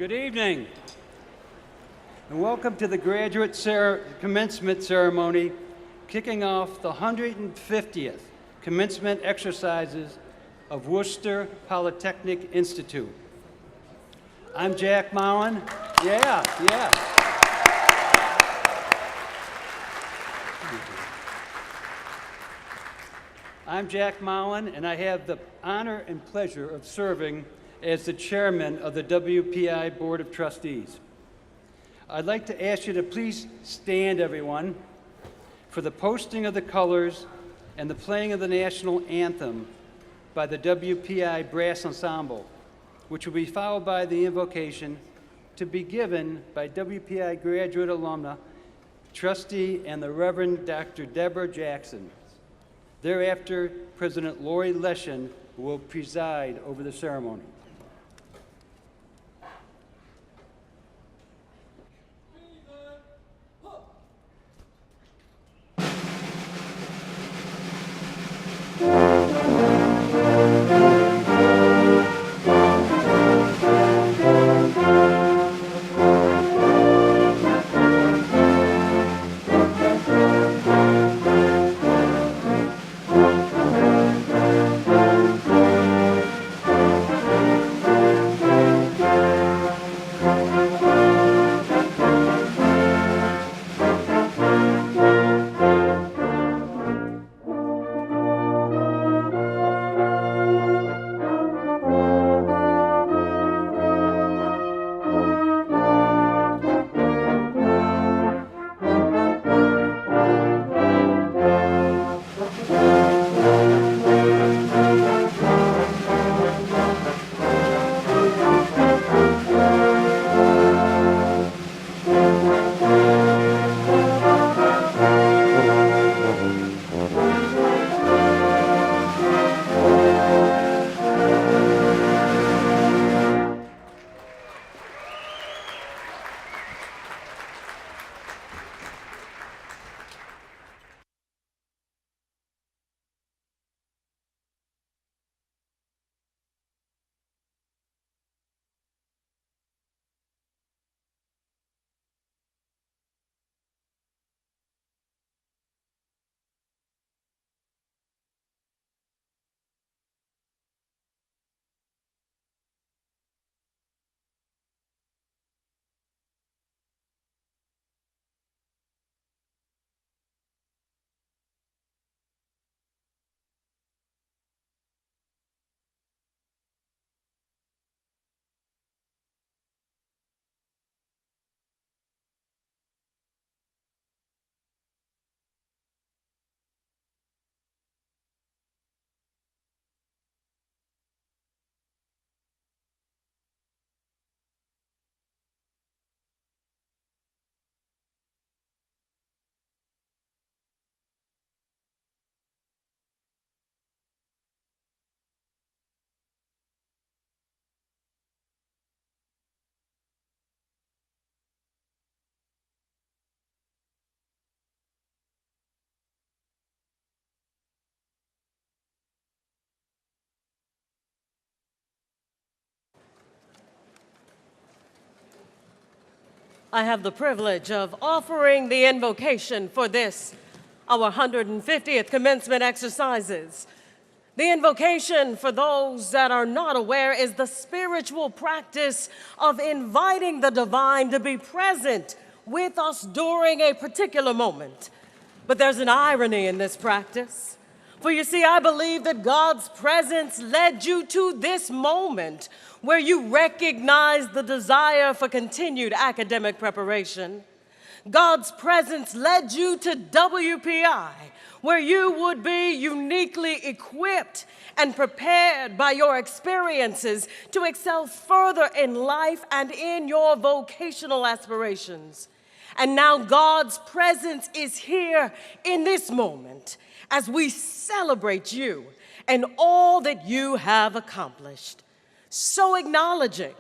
Good evening, and welcome to the graduate commencement ceremony, kicking off the 150th commencement exercises of Worcester Polytechnic Institute. I'm Jack Mowen. Yeah. I'm Jack Mowen, and I have the honor and pleasure of serving as the chairman of the WPI Board of Trustees. I'd like to ask you to please stand, everyone, for the posting of the colors and the playing of the national anthem by the WPI Brass Ensemble, which will be followed by the invocation to be given by WPI graduate alumna, trustee, and the Reverend Dr. Deborah Jackson. Thereafter, President Laurie Lechon will preside over the ceremony. I have the privilege of offering the invocation for this, our 150th commencement exercises. The invocation, for those that are not aware, is the spiritual practice of inviting the divine to be present with us during a particular moment. But there's an irony in this practice. For you see, I believe that God's presence led you to this moment where you recognize the desire for continued academic preparation. God's presence led you to WPI, where you would be uniquely equipped and prepared by your experiences to excel further in life and in your vocational aspirations. And now God's presence is here in this moment as we celebrate you and all that you have accomplished. So acknowledging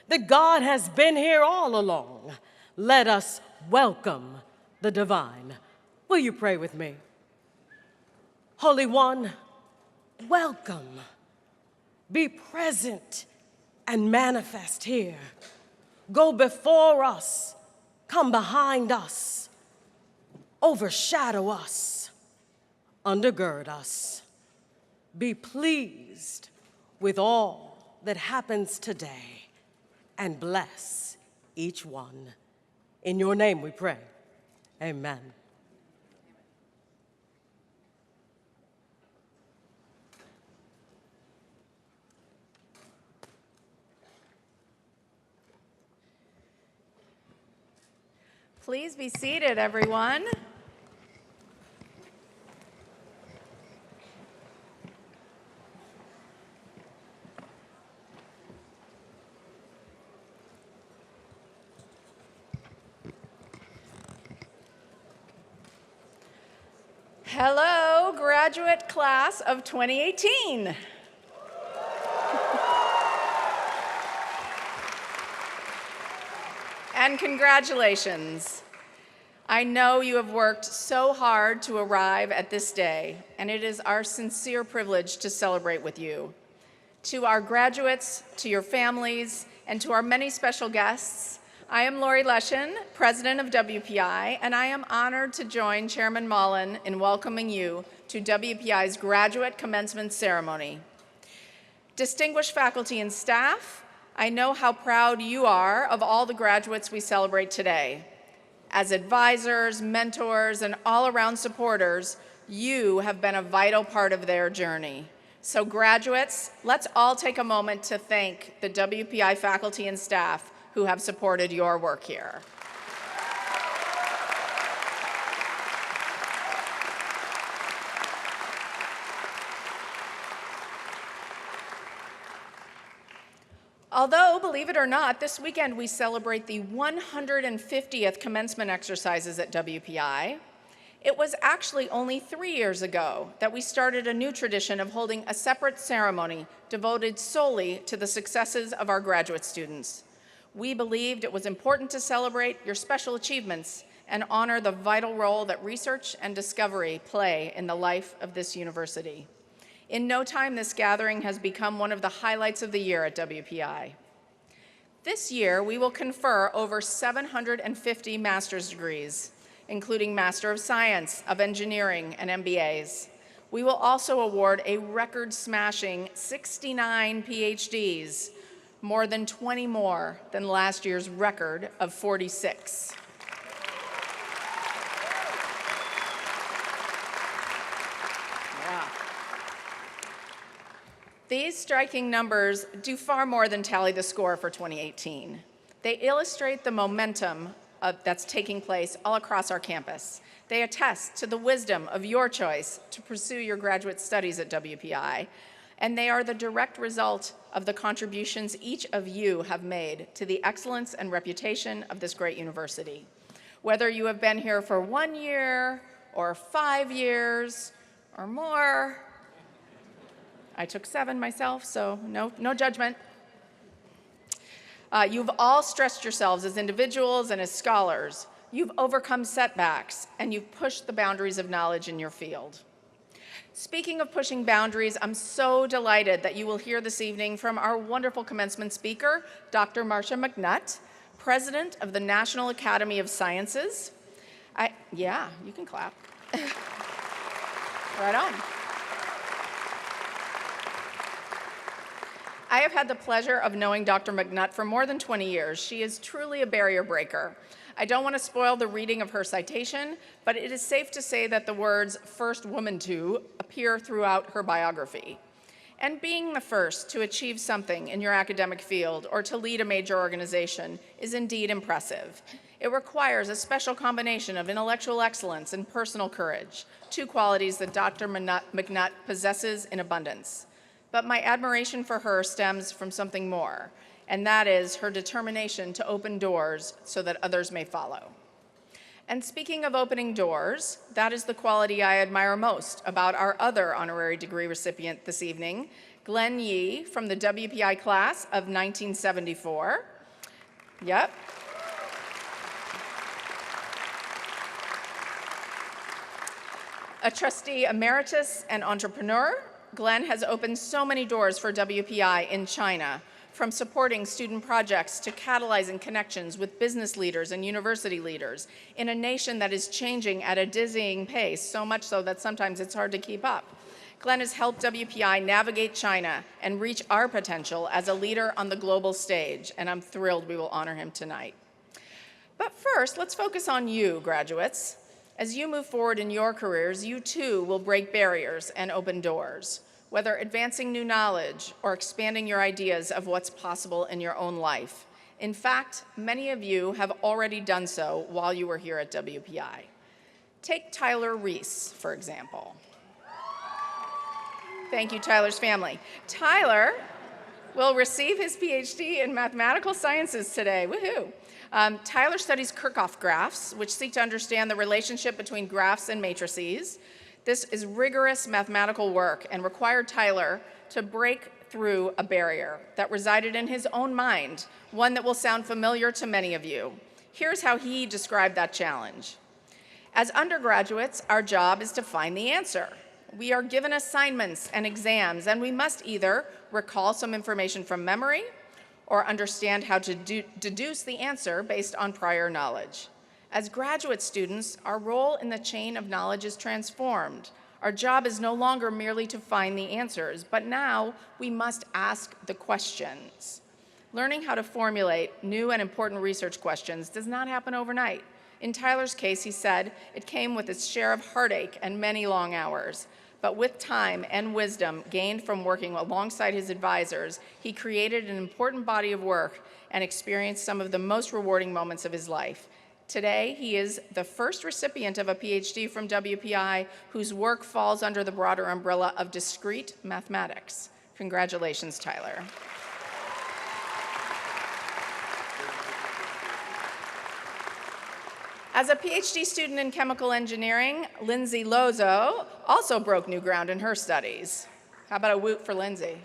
that God has been here all along, let us welcome the divine. Will you pray with me? Holy One, welcome. Be present and manifest here. go before us, come behind us, overshadow us, undergird us. Be pleased with all that happens today and bless each one. In your name we pray. Amen. Please be seated, everyone. Hello, graduate class of 2018. And congratulations. I know you have worked so hard to arrive at this day, and it is our sincere privilege to celebrate with you. To our graduates, to your families, and to our many special guests, I am Laurie Lechon, president of WPI, and I am honored to join Chairman Mullen in welcoming you to WPI's graduate commencement ceremony. Distinguished faculty and staff, I know how proud you are of all the graduates we celebrate today. As advisors, mentors, and all-around supporters, you have been a vital part of their journey. So graduates, let's all take a moment to thank the WPI faculty and staff who have supported your work here. Although, believe it or not, this weekend we celebrate the 150th commencement exercises at WPI, it was actually only 3 years ago that we started a new tradition of holding a separate ceremony devoted solely to the successes of our graduate students. We believed it was important to celebrate your special achievements and honor the vital role that research and discovery play in the life of this university. In no time, this gathering has become one of the highlights of the year at WPI. This year, we will confer over 750 master's degrees, including Master of Science, of Engineering, and MBAs. We will also award a record-smashing 69 PhDs, more than 20 more than last year's record of 46. These striking numbers do far more than tally the score for 2018. They illustrate the momentum that's taking place all across our campus. They attest to the wisdom of your choice to pursue your graduate studies at WPI, and they are the direct result of the contributions each of you have made to the excellence and reputation of this great university. Whether you have been here for 1 year or 5 years or more, I took 7 myself, so no judgment. You've all stretched yourselves as individuals and as scholars. You've overcome setbacks, and you've pushed the boundaries of knowledge in your field. Speaking of pushing boundaries, I'm so delighted that you will hear this evening from our wonderful commencement speaker, Dr. Marcia McNutt, president of the National Academy of Sciences. Yeah, you can clap. Right on. I have had the pleasure of knowing Dr. McNutt for more than 20 years. She is truly a barrier breaker. I don't want to spoil the reading of her citation, but it is safe to say that the words "first woman to" appear throughout her biography. And being the first to achieve something in your academic field or to lead a major organization is indeed impressive. It requires a special combination of intellectual excellence and personal courage, 2 qualities that Dr. McNutt possesses in abundance. But my admiration for her stems from something more, and that is her determination to open doors so that others may follow. And speaking of opening doors, that is the quality I admire most about our other honorary degree recipient this evening, Glen Yee from the WPI class of 1974. Yep. A trustee emeritus and entrepreneur, Glen has opened so many doors for WPI in China, from supporting student projects to catalyzing connections with business leaders and university leaders in a nation that is changing at a dizzying pace, so much so that sometimes it's hard to keep up. Glen has helped WPI navigate China and reach our potential as a leader on the global stage, and I'm thrilled we will honor him tonight. But first, let's focus on you, graduates. As you move forward in your careers, you too will break barriers and open doors, whether advancing new knowledge or expanding your ideas of what's possible in your own life. In fact, many of you have already done so while you were here at WPI. Take Tyler Reese, for example. Thank you, Tyler's family. Tyler will receive his PhD in mathematical sciences today. Woohoo! Tyler studies Kirchhoff graphs, which seek to understand the relationship between graphs and matrices. This is rigorous mathematical work and required Tyler to break through a barrier that resided in his own mind, one that will sound familiar to many of you. Here's how he described that challenge. As undergraduates, our job is to find the answer. We are given assignments and exams, and we must either recall some information from memory or understand how to deduce the answer based on prior knowledge. As graduate students, our role in the chain of knowledge is transformed. Our job is no longer merely to find the answers, but now we must ask the questions. Learning how to formulate new and important research questions does not happen overnight. In Tyler's case, he said, it came with its share of heartache and many long hours. But with time and wisdom gained from working alongside his advisors, he created an important body of work and experienced some of the most rewarding moments of his life. Today, he is the first recipient of a PhD from WPI whose work falls under the broader umbrella of discrete mathematics. Congratulations, Tyler. As a PhD student in chemical engineering, Lindsay Lozo also broke new ground in her studies. How about a woot for Lindsay?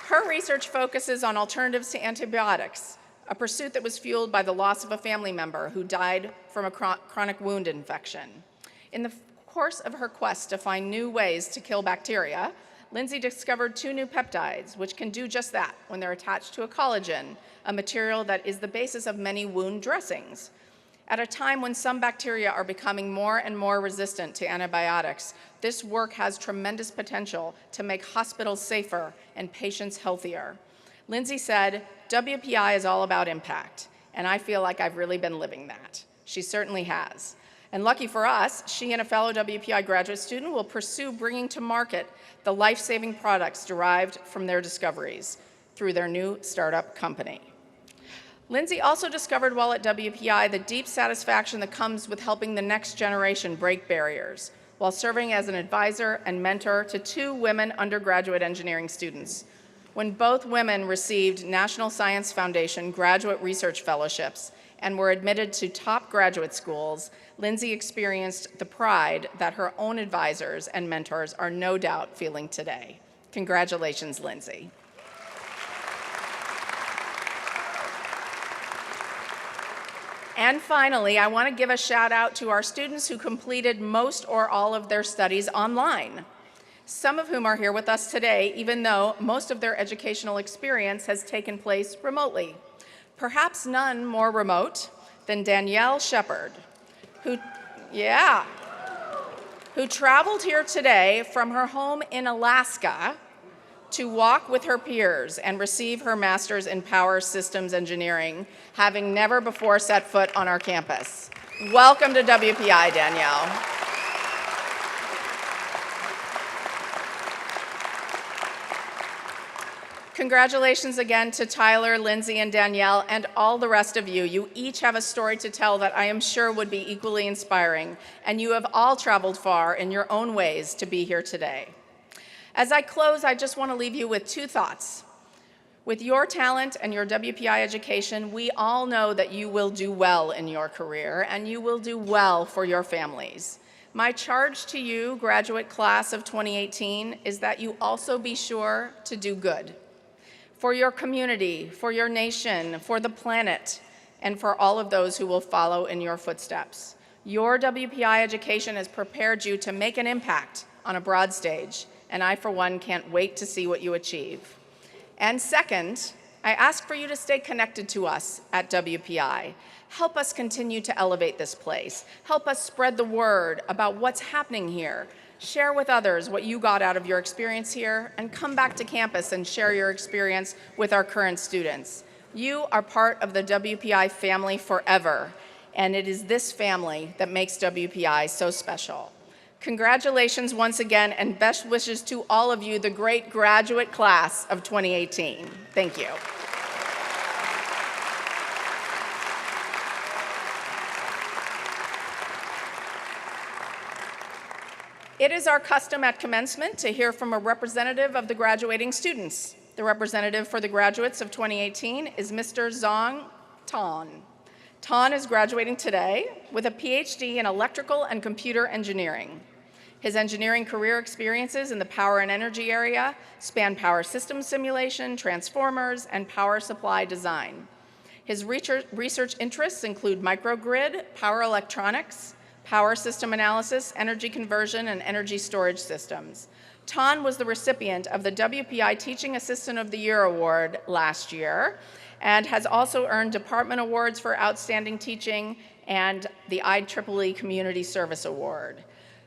Her research focuses on alternatives to antibiotics, a pursuit that was fueled by the loss of a family member who died from a chronic wound infection. In the course of her quest to find new ways to kill bacteria, Lindsay discovered 2 new peptides, which can do just that when they're attached to a collagen, a material that is the basis of many wound dressings. At a time when some bacteria are becoming more and more resistant to antibiotics, this work has tremendous potential to make hospitals safer and patients healthier. Lindsay said, WPI is all about impact, and I feel like I've really been living that. She certainly has. And lucky for us, she and a fellow WPI graduate student will pursue bringing to market the life-saving products derived from their discoveries through their new startup company. Lindsay also discovered while at WPI the deep satisfaction that comes with helping the next generation break barriers while serving as an advisor and mentor to 2 women undergraduate engineering students. When both women received National Science Foundation graduate research fellowships and were admitted to top graduate schools, Lindsay experienced the pride that her own advisors and mentors are no doubt feeling today. Congratulations, Lindsay. And finally, I want to give a shout out to our students who completed most or all of their studies online, some of whom are here with us today, even though most of their educational experience has taken place remotely. Perhaps none more remote than Danielle Shepard, who traveled here today from her home in Alaska to walk with her peers and receive her master's in power systems engineering, having never before set foot on our campus. Welcome to WPI, Danielle. Congratulations again to Tyler, Lindsay, and Danielle, and all the rest of you. You each have a story to tell that I am sure would be equally inspiring, and you have all traveled far in your own ways to be here today. As I close, I just want to leave you with 2 thoughts. With your talent and your WPI education, we all know that you will do well in your career, and you will do well for your families. My charge to you, graduate class of 2018, is that you also be sure to do good. For your community, for your nation, for the planet, and for all of those who will follow in your footsteps. Your WPI education has prepared you to make an impact on a broad stage, and I, for one, can't wait to see what you achieve. And second, I ask for you to stay connected to us at WPI. Help us continue to elevate this place. Help us spread the word about what's happening here. Share with others what you got out of your experience here, and come back to campus and share your experience with our current students. You are part of the WPI family forever, and it is this family that makes WPI so special. Congratulations once again, and best wishes to all of you, the great graduate class of 2018. Thank you. It is our custom at commencement to hear from a representative of the graduating students. The representative for the graduates of 2018 is Mr. Zong Tan. Tan is graduating today with a PhD in electrical and computer engineering. His engineering career experiences in the power and energy area span power systems simulation, transformers, and power supply design. His research interests include microgrid, power electronics, power system analysis, energy conversion, and energy storage systems. Tan was the recipient of the WPI Teaching Assistant of the Year Award last year, and has also earned department awards for outstanding teaching and the IEEE Community Service Award.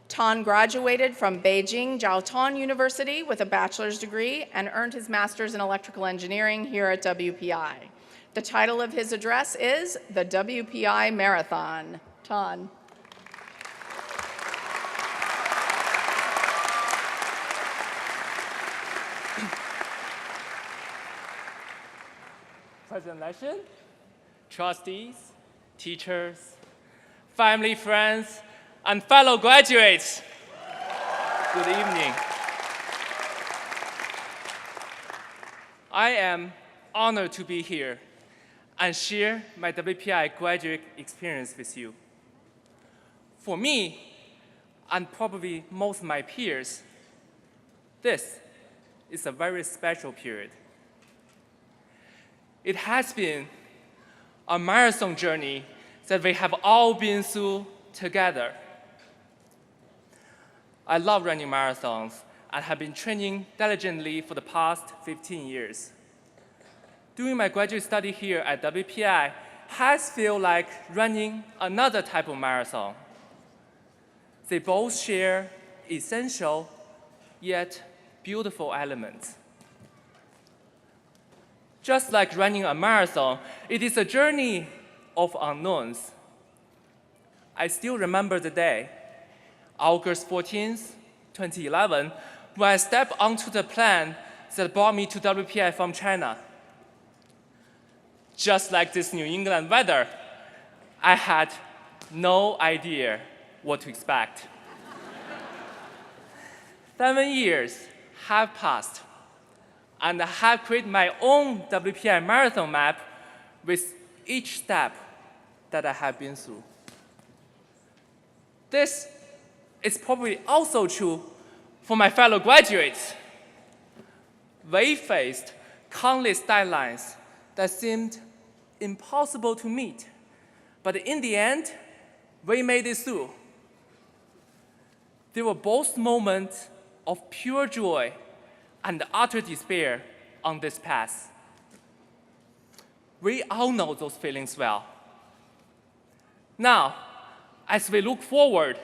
Tan graduated from Beijing Jiaotong University with a bachelor's degree and earned his master's in electrical engineering here at WPI. The title of his address is the WPI Marathon. Tan. President Lechon, trustees, teachers, family, friends, and fellow graduates, good evening. I am honored to be here and share my WPI graduate experience with you. For me, and probably most of my peers, this is a very special period. It has been a marathon journey that we have all been through together. I love running marathons and have been training diligently for the past 15 years. Doing my graduate study here at WPI has felt like running another type of marathon. They both share essential yet beautiful elements. Just like running a marathon, it is a journey of unknowns. I still remember the day, August 14th, 2011, when I stepped onto the plane that brought me to WPI from China. Just like this New England weather, I had no idea what to expect. 7 years have passed, and I have created my own WPI marathon map with each step that I have been through. This is probably also true for my fellow graduates. We faced countless deadlines that seemed impossible to meet, but in the end, we made it through. There were both moments of pure joy and utter despair on this path. We all know those feelings well. Now, as we look forward,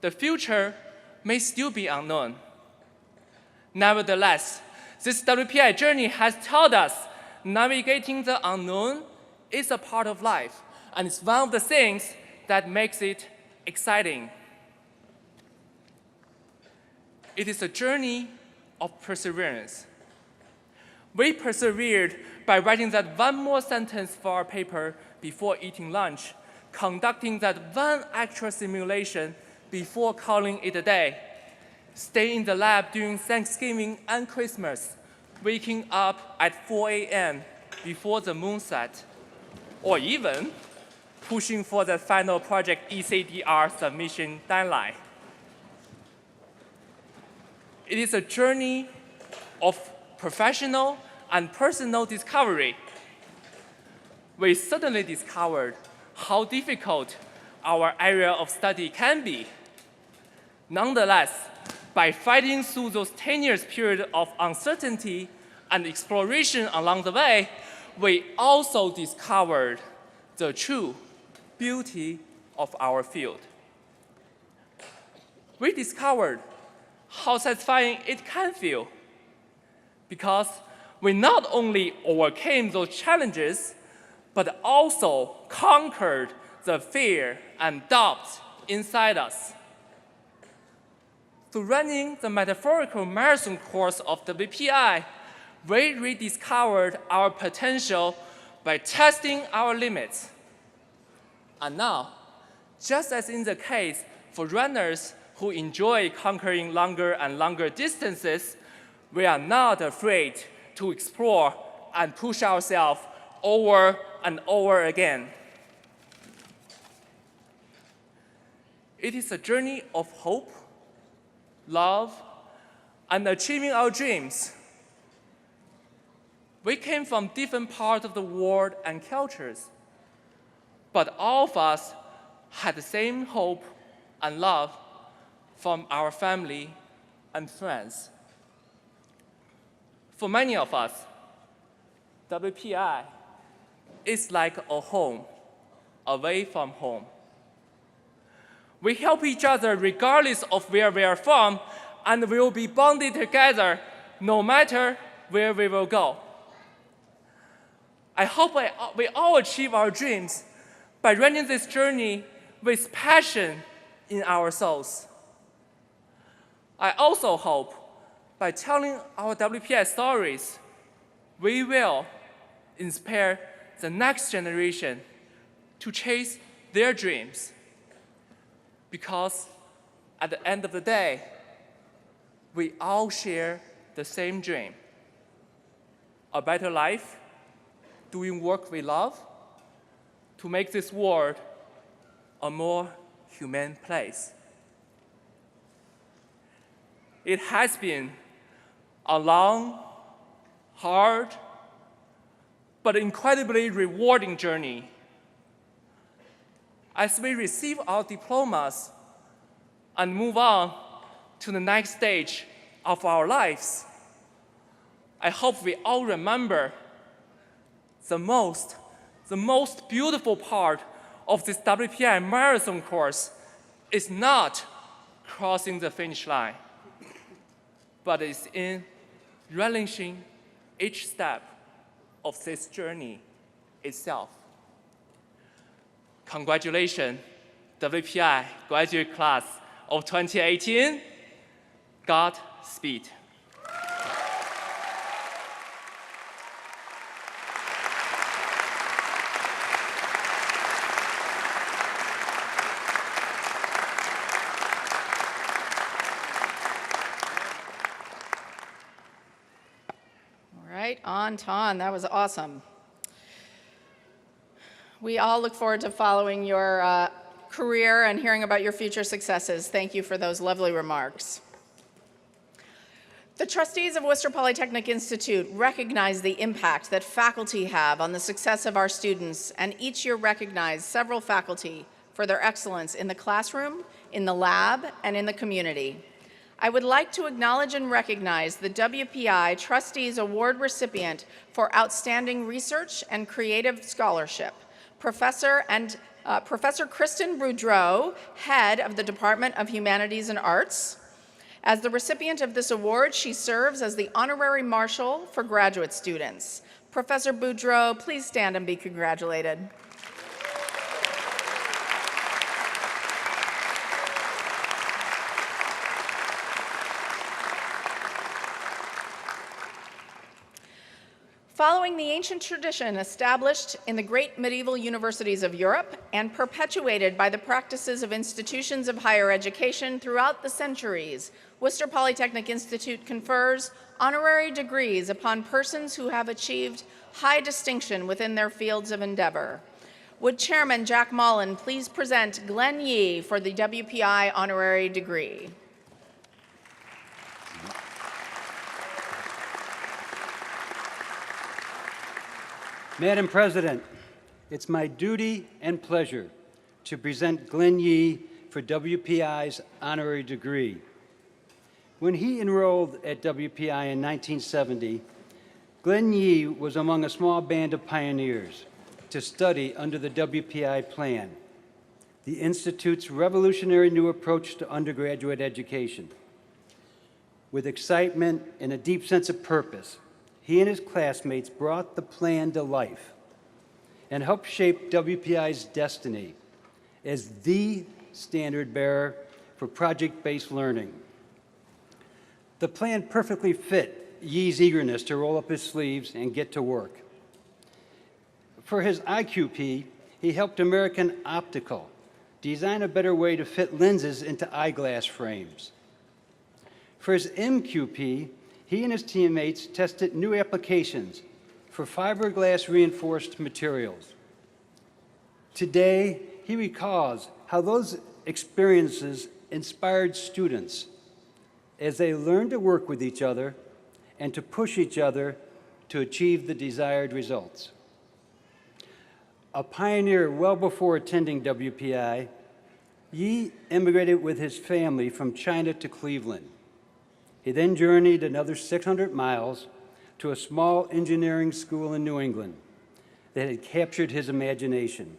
the future may still be unknown. Nevertheless, this WPI journey has taught us navigating the unknown is a part of life, and it's one of the things that makes it exciting. It is a journey of perseverance. We persevered by writing that one more sentence for our paper before eating lunch, conducting that one actual simulation before calling it a day, staying in the lab during Thanksgiving and Christmas, waking up at 4 a.m. before the moon set, or even pushing for the final project ECDR submission deadline. It is a journey of professional and personal discovery. We suddenly discovered how difficult our area of study can be. Nonetheless, by fighting through those 10 years period of uncertainty and exploration along the way, we also discovered the true beauty of our field. We discovered how satisfying it can feel because we not only overcame those challenges, but also conquered the fear and doubt inside us. Through running the metaphorical marathon course of WPI, we rediscovered our potential by testing our limits. And now, just as in the case for runners who enjoy conquering longer and longer distances, we are not afraid to explore and push ourselves over and over again. It is a journey of hope, love, and achieving our dreams. We came from different parts of the world and cultures, but all of us had the same hope and love from our family and friends. For many of us, WPI is like a home away from home. We help each other regardless of where we are from, and we will be bonded together no matter where we will go. I hope we all achieve our dreams by running this journey with passion in our souls. I also hope by telling our WPI stories, we will inspire the next generation to chase their dreams. Because at the end of the day, we all share the same dream: a better life, doing work we love, to make this world a more humane place. It has been a long, hard, but incredibly rewarding journey. As we receive our diplomas and move on to the next stage of our lives, I hope we all remember the most beautiful part of this WPI marathon course is not crossing the finish line, but is in relishing each step of this journey itself. Congratulations, WPI graduate class of 2018. Godspeed. All right, Anton, that was awesome. We all look forward to following your career and hearing about your future successes. Thank you for those lovely remarks. The trustees of Worcester Polytechnic Institute recognize the impact that faculty have on the success of our students, and each year recognize several faculty for their excellence in the classroom, in the lab, and in the community. I would like to acknowledge and recognize the WPI Trustees Award recipient for outstanding research and creative scholarship, Professor Kristen Boudreau, head of the Department of Humanities and Arts. As the recipient of this award, she serves as the Honorary Marshal for graduate students. Professor Boudreau, please stand and be congratulated. Following the ancient tradition established in the great medieval universities of Europe and perpetuated by the practices of institutions of higher education throughout the centuries, Worcester Polytechnic Institute confers honorary degrees upon persons who have achieved high distinction within their fields of endeavor. Would Chairman Jack Mullen please present Glen Yee for the WPI honorary degree? Madam President, it's my duty and pleasure to present Glen Yee for WPI's honorary degree. When he enrolled at WPI in 1970, Glen Yee was among a small band of pioneers to study under the WPI plan, the Institute's revolutionary new approach to undergraduate education. With excitement and a deep sense of purpose, he and his classmates brought the plan to life and helped shape WPI's destiny as the standard bearer for project-based learning. The plan perfectly fit Yee's eagerness to roll up his sleeves and get to work. For his IQP, he helped American Optical design a better way to fit lenses into eyeglass frames. For his MQP, he and his teammates tested new applications for fiberglass reinforced materials. Today, he recalls how those experiences inspired students as they learned to work with each other and to push each other to achieve the desired results. A pioneer well before attending WPI, Yee immigrated with his family from China to Cleveland. He then journeyed another 600 miles to a small engineering school in New England that had captured his imagination.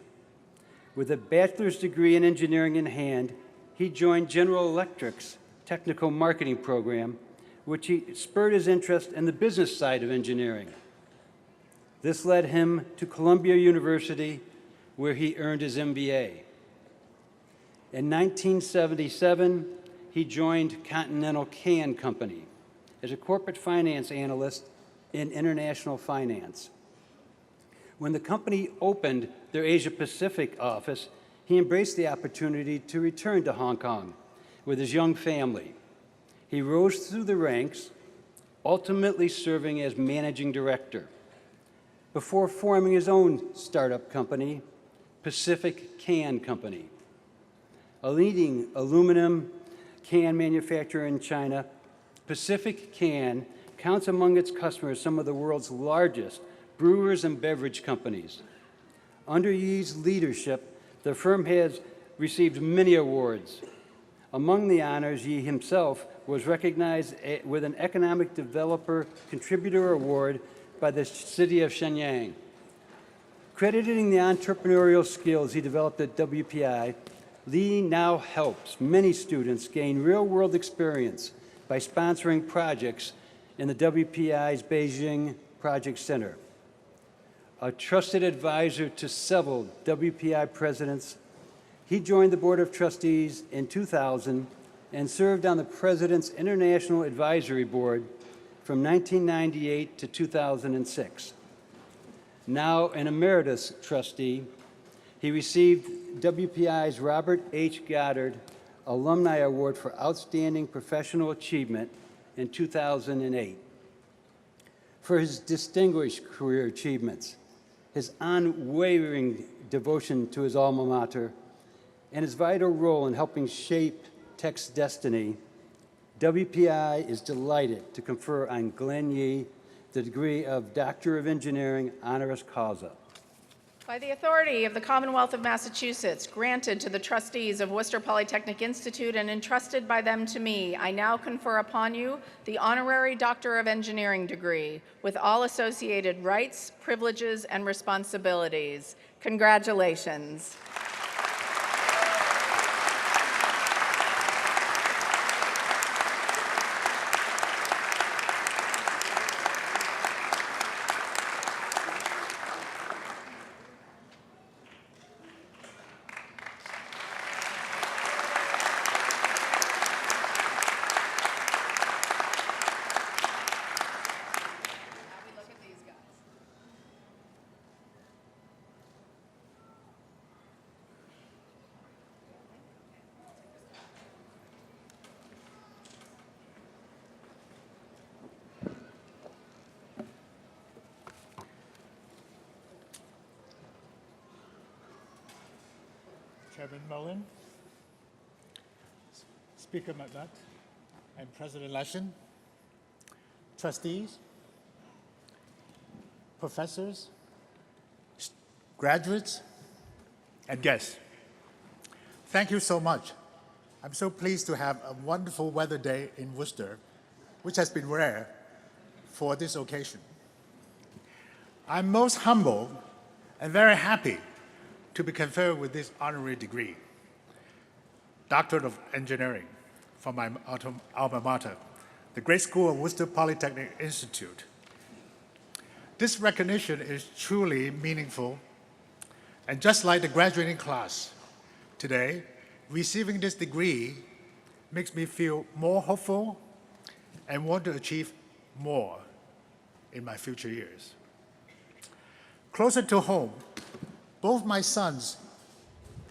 With a bachelor's degree in engineering in hand, he joined General Electric's technical marketing program, which spurred his interest in the business side of engineering. This led him to Columbia University, where he earned his MBA. In 1977, he joined Continental Can Company as a corporate finance analyst in international finance. When the company opened their Asia Pacific office, he embraced the opportunity to return to Hong Kong with his young family. He rose through the ranks, ultimately serving as managing director, before forming his own startup company, Pacific Can Company. A leading aluminum can manufacturer in China, Pacific Can counts among its customers some of the world's largest brewers and beverage companies. Under Yee's leadership, the firm has received many awards. Among the honors, Yee himself was recognized with an Economic Developer Contributor Award by the city of Shenyang. Crediting the entrepreneurial skills he developed at WPI, Lee now helps many students gain real-world experience by sponsoring projects in the WPI's Beijing Project Center. A trusted advisor to several WPI presidents, he joined the Board of Trustees in 2000 and served on the President's International Advisory Board from 1998 to 2006. Now an emeritus trustee, he received WPI's Robert H. Goddard Alumni Award for Outstanding Professional Achievement in 2008. For his distinguished career achievements, his unwavering devotion to his alma mater, and his vital role in helping shape Tech's destiny, WPI is delighted to confer on Glen Yee the degree of Doctor of Engineering honoris causa. By the authority of the Commonwealth of Massachusetts, granted to the trustees of Worcester Polytechnic Institute and entrusted by them to me, I now confer upon you the Honorary Doctor of Engineering degree with all associated rights, privileges, and responsibilities. Congratulations. Chairman Mullen, Speaker McNutt, and President Lechon, trustees, professors, graduates, and guests. Thank you so much. I'm so pleased to have a wonderful weather day in Worcester, which has been rare for this occasion. I'm most humbled and very happy to be conferred with this honorary degree, Doctorate of Engineering, from my alma mater, the Great School of Worcester Polytechnic Institute. This recognition is truly meaningful, and just like the graduating class today, receiving this degree makes me feel more hopeful and want to achieve more in my future years. Closer to home, both my sons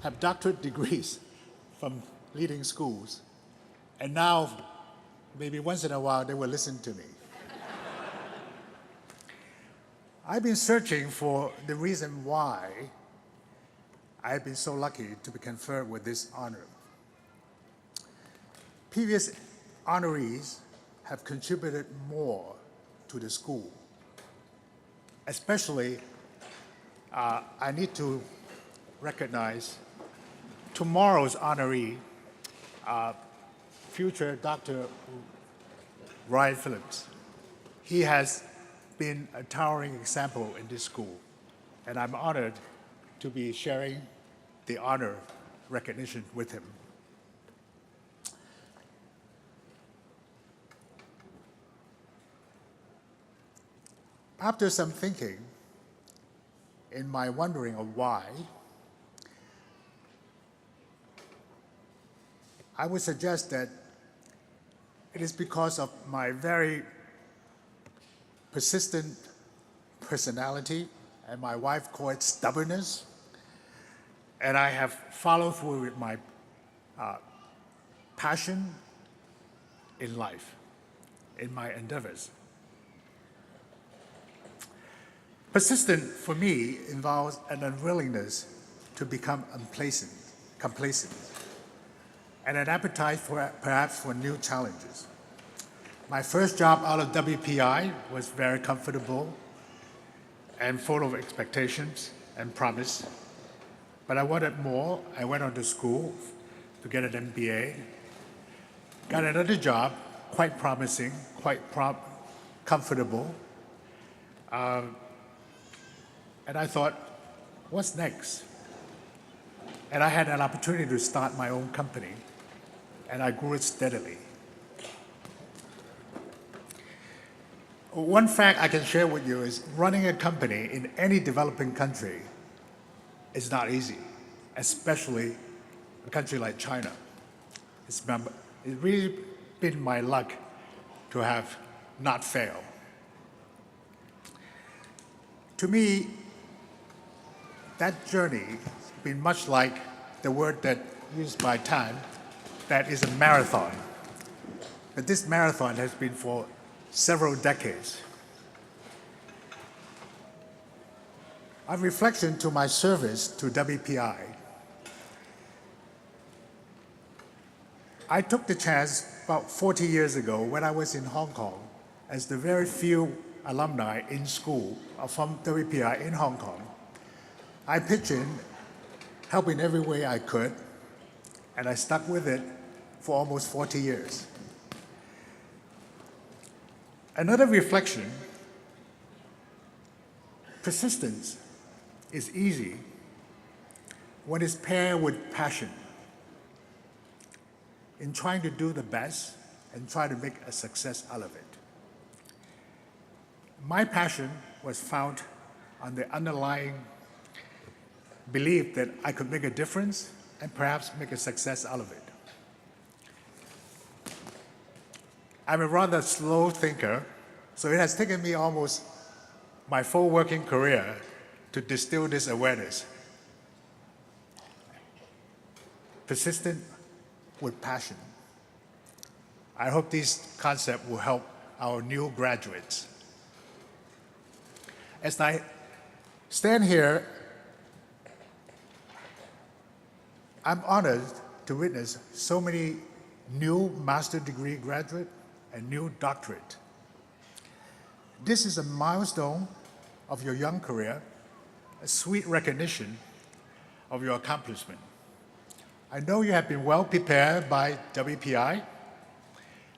have doctorate degrees from leading schools, and now, maybe once in a while, they will listen to me. I've been searching for the reason why I've been so lucky to be conferred with this honor. Previous honorees have contributed more to the school. Especially, I need to recognize tomorrow's honoree, future Dr. Ryan Phillips. He has been a towering example in this school, and I'm honored to be sharing the honor recognition with him. After some thinking, in my wondering of why, I would suggest that it is because of my very persistent personality, and my wife calls it stubbornness, and I have followed through with my passion in life, in my endeavors. Persistent for me involves an unwillingness to become complacent, and an appetite for perhaps for new challenges. My first job out of WPI was very comfortable and full of expectations and promise, but I wanted more. I went on to school to get an MBA, got another job, quite promising, quite comfortable, and I thought, what's next? And I had an opportunity to start my own company, and I grew it steadily. One fact I can share with you is running a company in any developing country is not easy, especially a country like China. It's really been my luck to have not failed. To me, that journey has been much like the word that used by Tan, that is a marathon. But this marathon has been for several decades. On reflection to my service to WPI, I took the chance about 40 years ago when I was in Hong Kong as the very few alumni in school from WPI in Hong Kong. I pitched in, helping every way I could, and I stuck with it for almost 40 years. Another reflection, persistence is easy when it's paired with passion in trying to do the best and try to make a success out of it. My passion was found on the underlying belief that I could make a difference and perhaps make a success out of it. I'm a rather slow thinker, so it has taken me almost my full working career to distill this awareness. Persistent with passion. I hope this concept will help our new graduates. As I stand here, I'm honored to witness so many new master's degree graduates and new doctorate. This is a milestone of your young career, a sweet recognition of your accomplishment. I know you have been well prepared by WPI,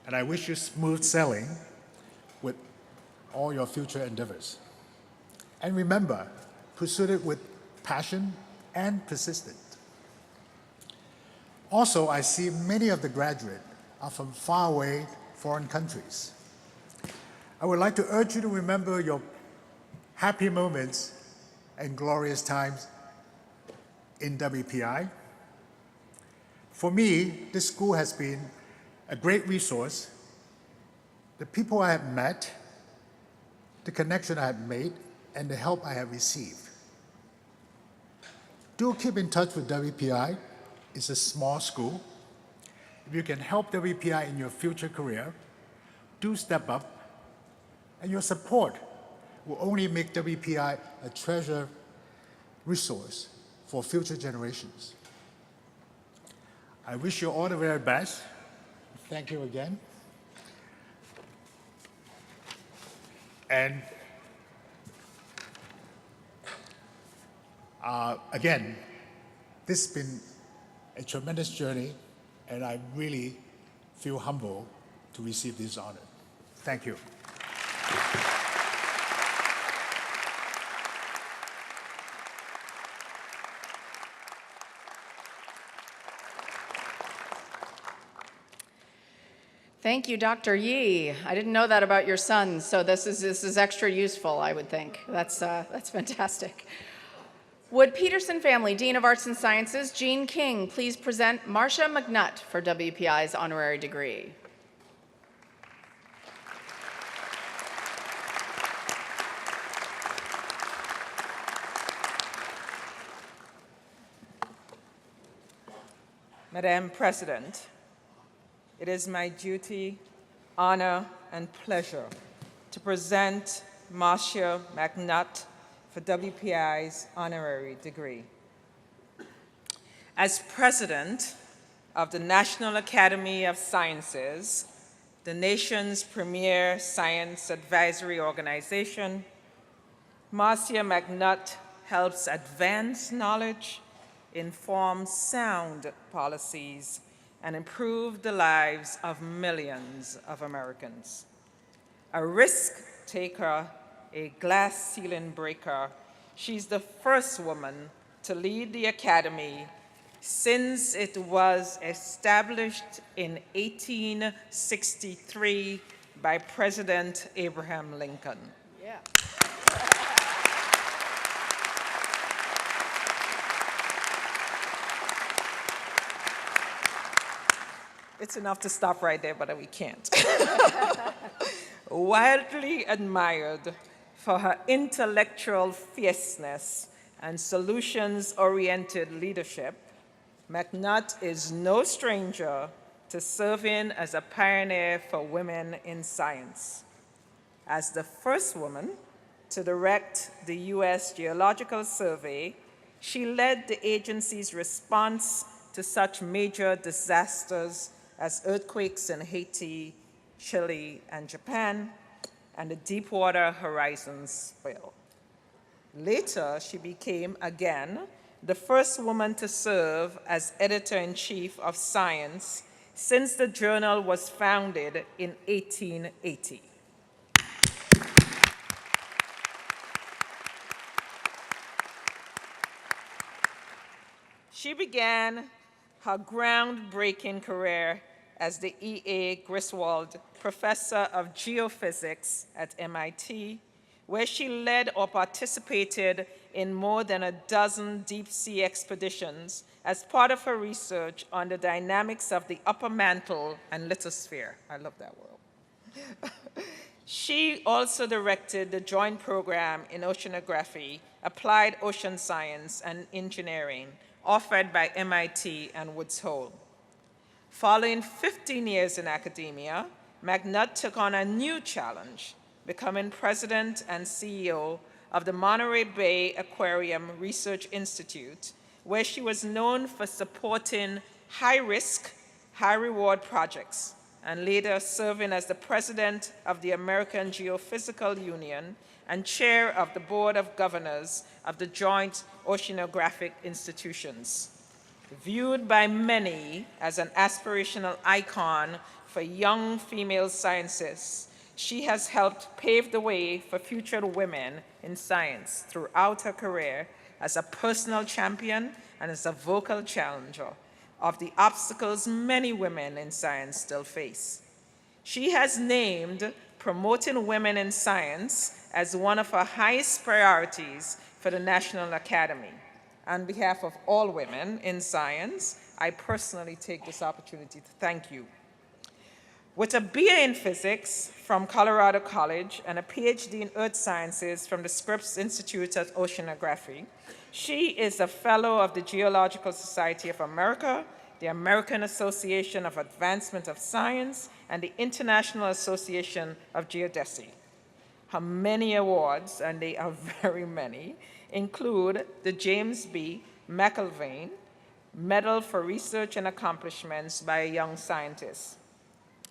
and I wish you smooth sailing with all your future endeavors. And remember, pursue it with passion and persistence. Also, I see many of the graduates are from faraway foreign countries. I would like to urge you to remember your happy moments and glorious times in WPI. For me, this school has been a great resource. The people I have met, the connection I have made, and the help I have received. Do keep in touch with WPI. It's a small school. If you can help WPI in your future career, do step up, and your support will only make WPI a treasure resource for future generations. I wish you all the very best. Thank you again. And again, this has been a tremendous journey, and I really feel humbled to receive this honor. Thank you. Thank you, Dr. Yee. I didn't know that about your son, so this is extra useful, I would think. That's fantastic. Would Peterson Family Dean of Arts and Sciences, Jean King, please present Marcia McNutt for WPI's honorary degree? Madam President, it is my duty, honor, and pleasure to present Marcia McNutt for WPI's honorary degree. As president of the National Academy of Sciences, the nation's premier science advisory organization, Marcia McNutt helps advance knowledge, inform sound policies, and improve the lives of millions of Americans. A risk taker, a glass ceiling breaker, she's the first woman to lead the Academy since it was established in 1863 by President Abraham Lincoln. Yeah. It's enough to stop right there, but we can't. Widely admired for her intellectual fierceness and solutions-oriented leadership, McNutt is no stranger to serving as a pioneer for women in science. As the first woman to direct the U.S. Geological Survey, she led the agency's response to such major disasters as earthquakes in Haiti, Chile, and Japan, and the Deepwater Horizon spill. Later, she became, again, the first woman to serve as editor-in-chief of Science since the journal was founded in 1880. She began her groundbreaking career as the E.A. Griswold Professor of Geophysics at MIT, where she led or participated in more than a dozen deep-sea expeditions as part of her research on the dynamics of the upper mantle and lithosphere. I love that word. She also directed the joint program in oceanography, applied ocean science, and engineering offered by MIT and Woods Hole. Following 15 years in academia, McNutt took on a new challenge, becoming president and CEO of the Monterey Bay Aquarium Research Institute, where she was known for supporting high-risk, high-reward projects, and later serving as the president of the American Geophysical Union and chair of the Board of Governors of the Joint Oceanographic Institutions. Viewed by many as an aspirational icon for young female scientists, she has helped pave the way for future women in science throughout her career as a personal champion and as a vocal challenger of the obstacles many women in science still face. She has named promoting women in science as one of her highest priorities for the National Academy. On behalf of all women in science, I personally take this opportunity to thank you. With a BA in physics from Colorado College and a PhD in earth sciences from the Scripps Institute of Oceanography, she is a fellow of the Geological Society of America, the American Association of Advancement of Science, and the International Association of Geodesy. Her many awards, and they are very many, include the James B. McIlvaine Medal for Research and Accomplishments by a Young Scientist,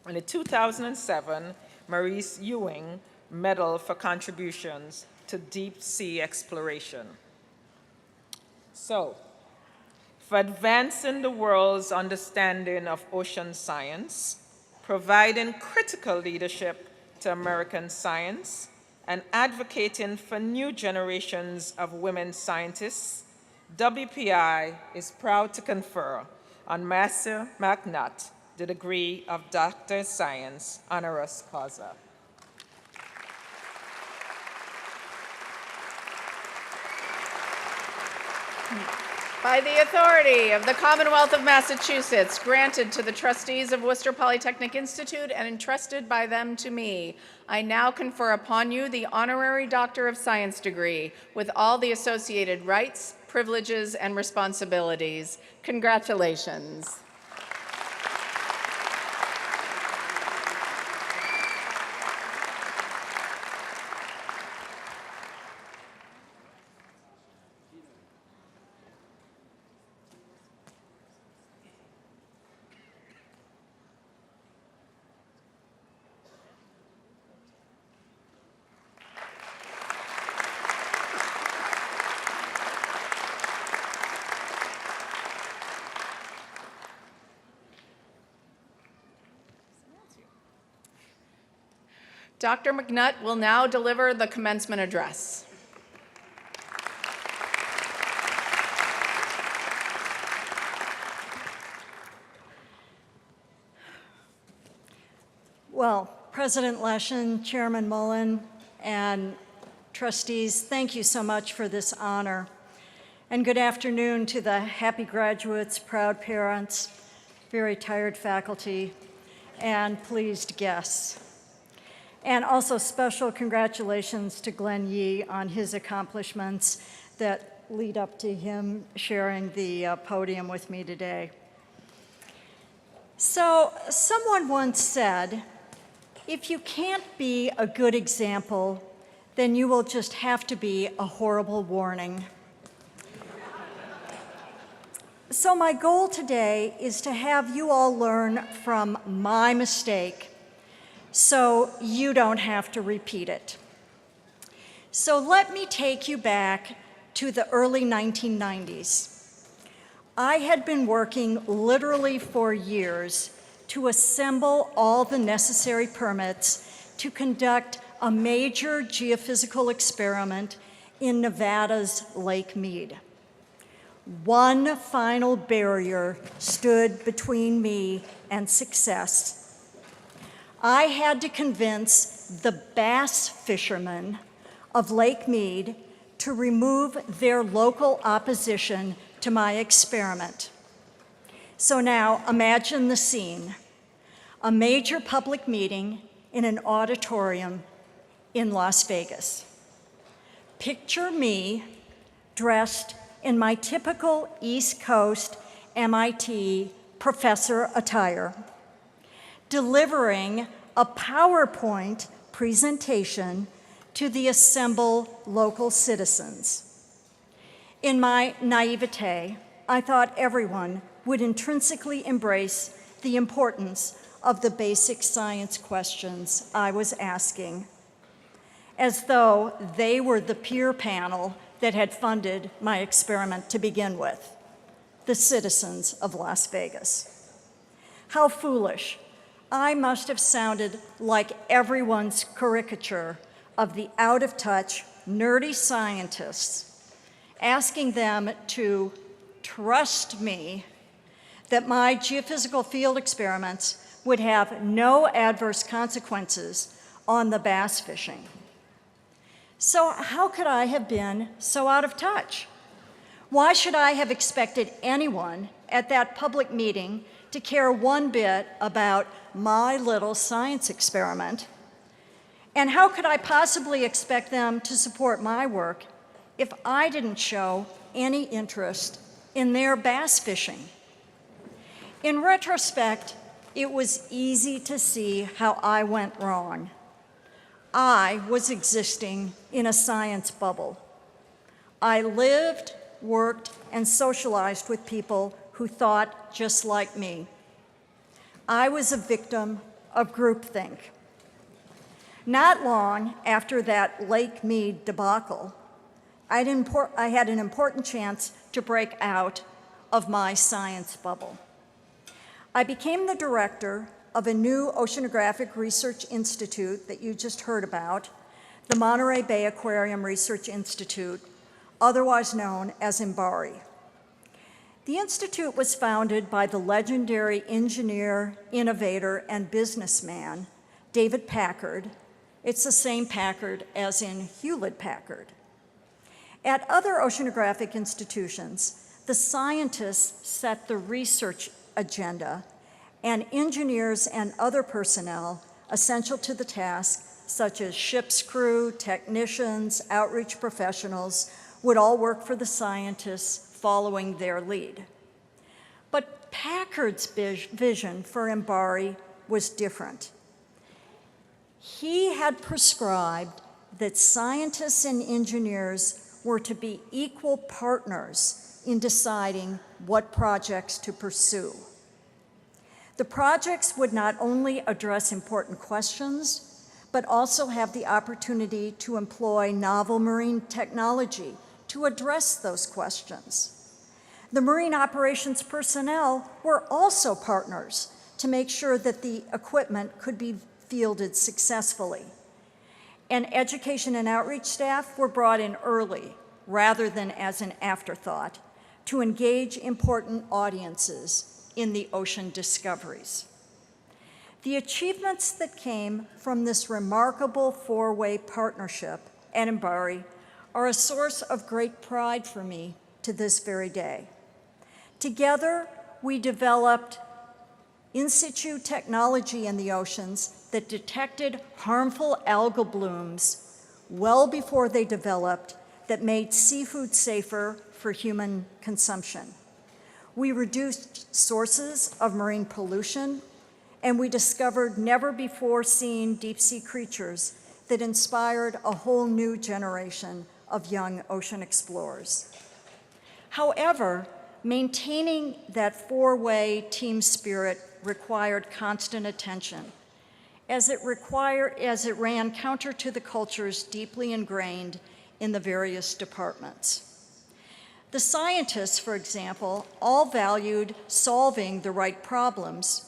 and the 2007 Maurice Ewing Medal for Contributions to Deep Sea Exploration. So, for advancing the world's understanding of ocean science, providing critical leadership to American science, and advocating for new generations of women scientists, WPI is proud to confer on Master McNutt the degree of Doctor of Science honoris causa. By the authority of the Commonwealth of Massachusetts, granted to the trustees of Worcester Polytechnic Institute and entrusted by them to me, I now confer upon you the Honorary Doctor of Science degree with all the associated rights, privileges, and responsibilities. Congratulations. Dr. McNutt will now deliver the commencement address. Well, President Lechon, Chairman Mullen, and trustees, thank you so much for this honor. And good afternoon to the happy graduates, proud parents, very tired faculty, and pleased guests. And also special congratulations to Glen Yee on his accomplishments that lead up to him sharing the podium with me today. So someone once said, if you can't be a good example, then you will just have to be a horrible warning. So my goal today is to have you all learn from my mistake so you don't have to repeat it. So let me take you back to the early 1990s. I had been working literally for years to assemble all the necessary permits to conduct a major geophysical experiment in Nevada's Lake Mead. One final barrier stood between me and success. I had to convince the bass fishermen of Lake Mead to remove their local opposition to my experiment. So now imagine the scene: a major public meeting in an auditorium in Las Vegas. Picture me dressed in my typical East Coast MIT professor attire, delivering a PowerPoint presentation to the assembled local citizens. In my naivete, I thought everyone would intrinsically embrace the importance of the basic science questions I was asking, as though they were the peer panel that had funded my experiment to begin with. the citizens of Las Vegas. How foolish. I must have sounded like everyone's caricature of the out-of-touch, nerdy scientists, asking them to trust me that my geophysical field experiments would have no adverse consequences on the bass fishing. So how could I have been so out of touch? Why should I have expected anyone at that public meeting to care one bit about my little science experiment? And how could I possibly expect them to support my work if I didn't show any interest in their bass fishing? In retrospect, it was easy to see how I went wrong. I was existing in a science bubble. I lived, worked, and socialized with people who thought just like me. I was a victim of groupthink. Not long after that Lake Mead debacle, I had an important chance to break out of my science bubble. I became the director of a new oceanographic research institute that you just heard about, the Monterey Bay Aquarium Research Institute, otherwise known as MBARI. The institute was founded by the legendary engineer, innovator, and businessman, David Packard. It's the same Packard as in Hewlett-Packard. At other oceanographic institutions, the scientists set the research agenda, and engineers and other personnel essential to the task, such as ship's crew, technicians, outreach professionals, would all work for the scientists following their lead. But Packard's vision for MBARI was different. He had prescribed that scientists and engineers were to be equal partners in deciding what projects to pursue. The projects would not only address important questions, but also have the opportunity to employ novel marine technology to address those questions. The marine operations personnel were also partners to make sure that the equipment could be fielded successfully. And education and outreach staff were brought in early, rather than as an afterthought, to engage important audiences in the ocean discoveries. The achievements that came from this remarkable four-way partnership at MBARI are a source of great pride for me to this very day. Together, we developed in situ technology in the oceans that detected harmful algal blooms well before they developed, that made seafood safer for human consumption. We reduced sources of marine pollution, and we discovered never-before-seen deep-sea creatures that inspired a whole new generation of young ocean explorers. However, maintaining that four-way team spirit required constant attention, as it ran counter to the cultures deeply ingrained in the various departments. The scientists, for example, all valued solving the right problems,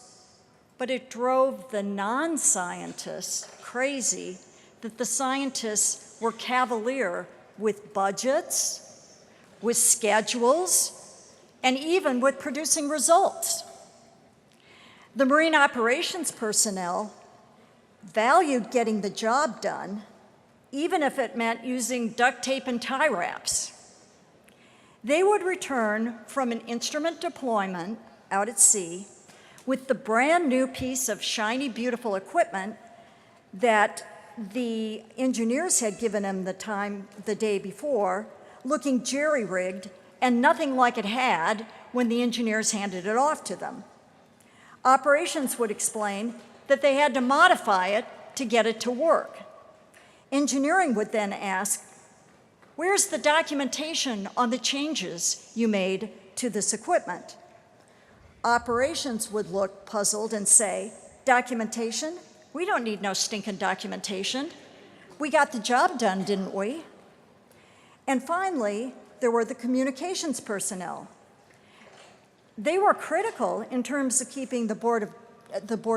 but it drove the non-scientists crazy that the scientists were cavalier with budgets, with schedules, and even with producing results. The marine operations personnel valued getting the job done, even if it meant using duct tape and tie wraps. They would return from an instrument deployment out at sea with the brand new piece of shiny, beautiful equipment that the engineers had given them the day before, looking jerry-rigged and nothing like it had when the engineers handed it off to them. Operations would explain that they had to modify it to get it to work. Engineering would then ask, "Where's the documentation on the changes you made to this equipment?" Operations would look puzzled and say, "Documentation? We don't need no stinking documentation. We got the job done, didn't we?" And finally, there were the communications personnel. They were critical in terms of keeping the board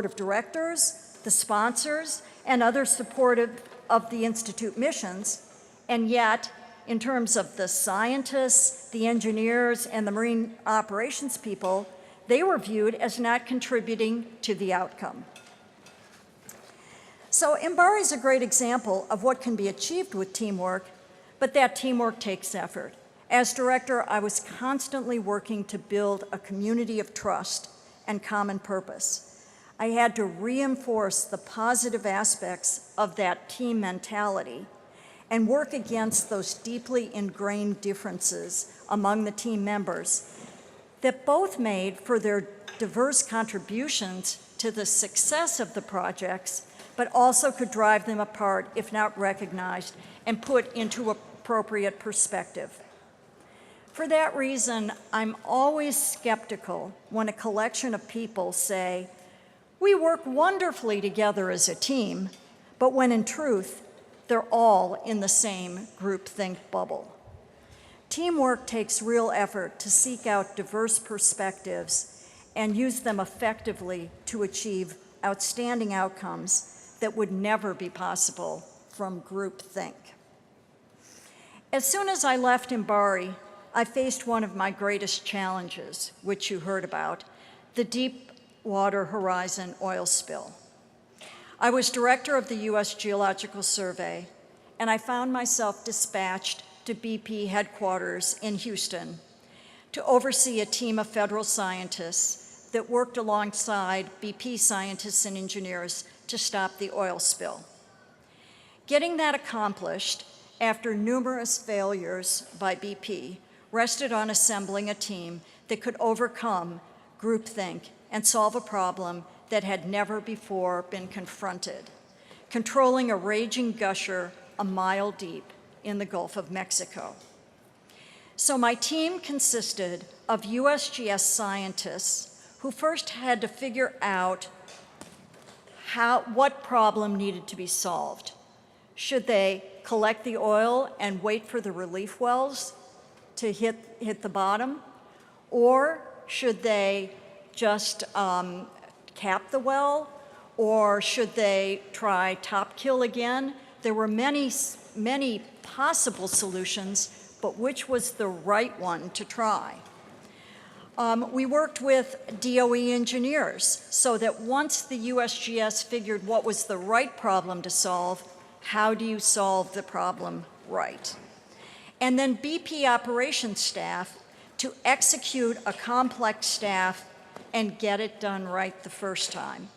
of directors, the sponsors, and others supportive of the Institute missions, and yet, in terms of the scientists, the engineers, and the marine operations people, they were viewed as not contributing to the outcome. So MBARI is a great example of what can be achieved with teamwork, but that teamwork takes effort. As director, I was constantly working to build a community of trust and common purpose. I had to reinforce the positive aspects of that team mentality and work against those deeply ingrained differences among the team members that both made for their diverse contributions to the success of the projects, but also could drive them apart if not recognized and put into appropriate perspective. For that reason, I'm always skeptical when a collection of people say, "We work wonderfully together as a team," but when in truth, they're all in the same groupthink bubble. Teamwork takes real effort to seek out diverse perspectives and use them effectively to achieve outstanding outcomes that would never be possible from groupthink. As soon as I left MBARI, I faced one of my greatest challenges, which you heard about, the Deepwater Horizon oil spill. I was director of the U.S. Geological Survey, and I found myself dispatched to BP headquarters in Houston to oversee a team of federal scientists that worked alongside BP scientists and engineers to stop the oil spill. Getting that accomplished after numerous failures by BP rested on assembling a team that could overcome groupthink and solve a problem that had never before been confronted, controlling a raging gusher a mile deep in the Gulf of Mexico. So my team consisted of USGS scientists who first had to figure out what problem needed to be solved. Should they collect the oil and wait for the relief wells to hit the bottom? Or should they just cap the well? Or should they try top kill again? There were many possible solutions, but which was the right one to try? We worked with DOE engineers so that once the USGS figured what was the right problem to solve, how do you solve the problem right? And then BP operations staff to execute a complex staff and get it done right the first time.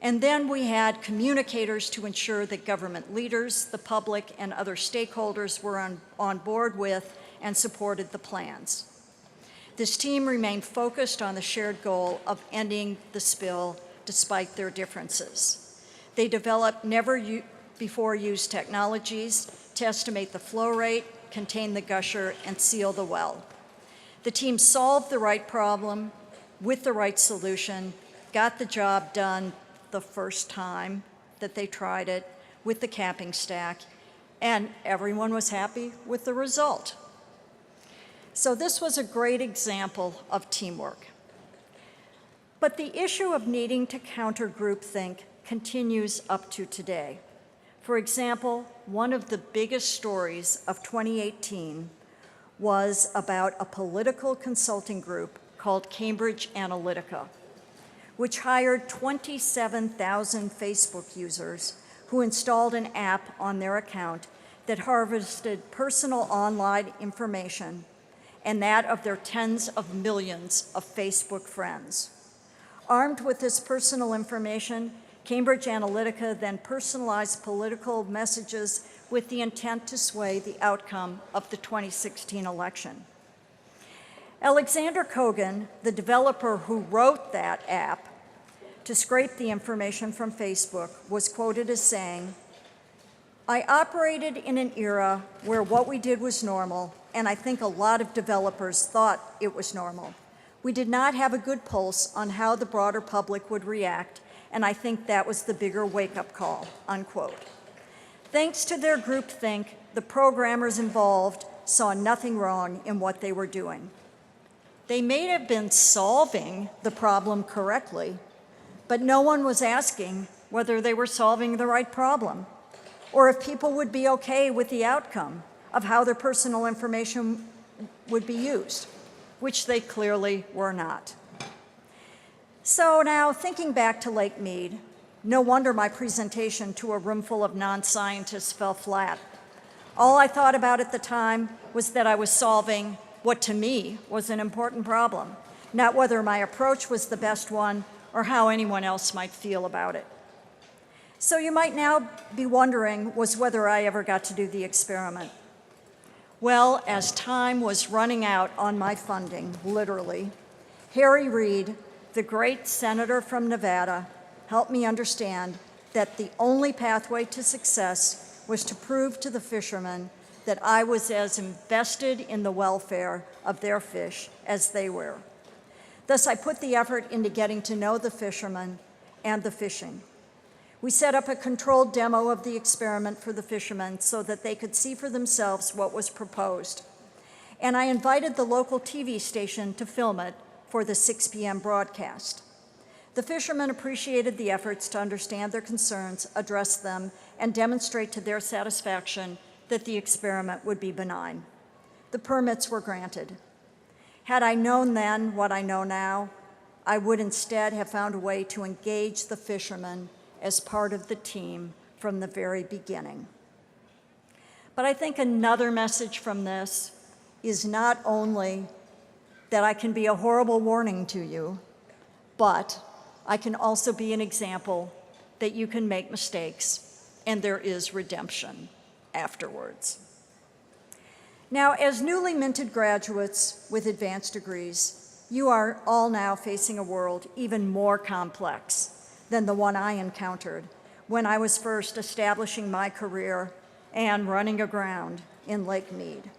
And then we had communicators to ensure that government leaders, the public, and other stakeholders were on board with and supported the plans. This team remained focused on the shared goal of ending the spill despite their differences. They developed never-before-used technologies to estimate the flow rate, contain the gusher, and seal the well. The team solved the right problem with the right solution, got the job done the first time that they tried it with the capping stack, and everyone was happy with the result. So this was a great example of teamwork. But the issue of needing to counter groupthink continues up to today. For example, one of the biggest stories of 2018 was about a political consulting group called Cambridge Analytica, which hired 27,000 Facebook users who installed an app on their account that harvested personal online information and that of their tens of millions of Facebook friends. Armed with this personal information, Cambridge Analytica then personalized political messages with the intent to sway the outcome of the 2016 election. Alexander Kogan, the developer who wrote that app to scrape the information from Facebook, was quoted as saying, "I operated in an era where what we did was normal, and I think a lot of developers thought it was normal. We did not have a good pulse on how the broader public would react, and I think that was the bigger wake-up call," unquote. Thanks to their groupthink, the programmers involved saw nothing wrong in what they were doing. They may have been solving the problem correctly, but no one was asking whether they were solving the right problem, or if people would be okay with the outcome of how their personal information would be used, which they clearly were not. So now, thinking back to Lake Mead, no wonder my presentation to a room full of non-scientists fell flat. All I thought about at the time was that I was solving what to me was an important problem, not whether my approach was the best one or how anyone else might feel about it. So you might now be wondering was whether I ever got to do the experiment. Well, as time was running out on my funding, literally, Harry Reid, the great senator from Nevada, helped me understand that the only pathway to success was to prove to the fishermen that I was as invested in the welfare of their fish as they were. Thus, I put the effort into getting to know the fishermen and the fishing. We set up a controlled demo of the experiment for the fishermen so that they could see for themselves what was proposed. And I invited the local TV station to film it for the 6 p.m. broadcast. The fishermen appreciated the efforts to understand their concerns, address them, and demonstrate to their satisfaction that the experiment would be benign. The permits were granted. Had I known then what I know now, I would instead have found a way to engage the fishermen as part of the team from the very beginning. But I think another message from this is not only that I can be a horrible warning to you, but I can also be an example that you can make mistakes and there is redemption afterwards. Now, as newly minted graduates with advanced degrees, you are all now facing a world even more complex than the one I encountered when I was first establishing my career and running aground in Lake Mead.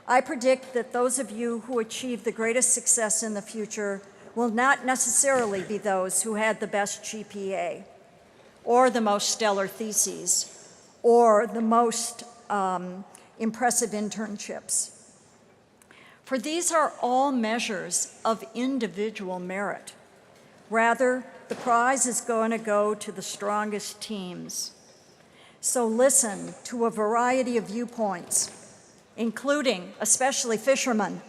I predict that those of you who achieve the greatest success in the future will not necessarily be those who had the best GPA, or the most stellar theses, or the most impressive internships. For these are all measures of individual merit. Rather, the prize is going to go to the strongest teams. So listen to a variety of viewpoints, including especially fishermen.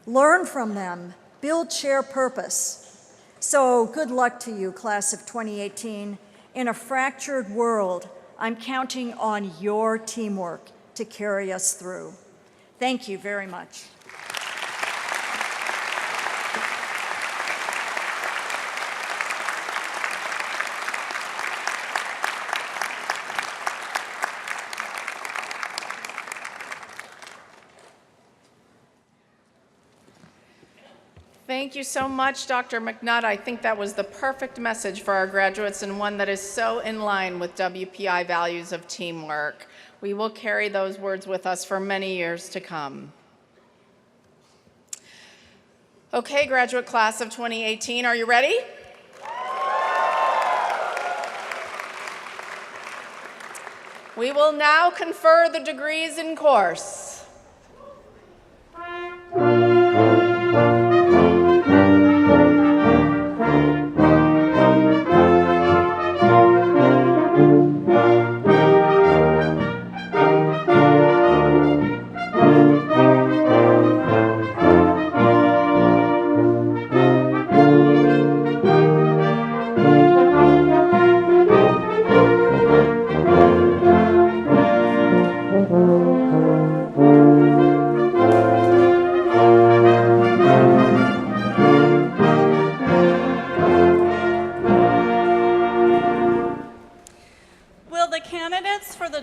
Learn from them, build shared purpose. So good luck to you, class of 2018. In a fractured world, I'm counting on your teamwork to carry us through. Thank you very much. Thank you so much, Dr. McNutt. I think that was the perfect message for our graduates and one that is so in line with WPI values of teamwork. We will carry those words with us for many years to come. Okay, graduate class of 2018, are you ready? We will now confer the degrees in course.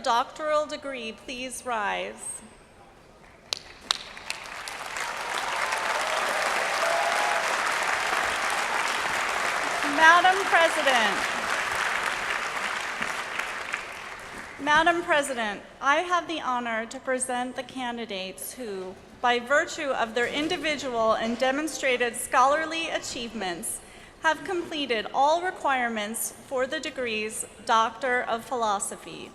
Doctoral degree, please rise. Madam President, I have the honor to present the candidates who, by virtue of their individual and demonstrated scholarly achievements, have completed all requirements for the degrees Doctor of Philosophy.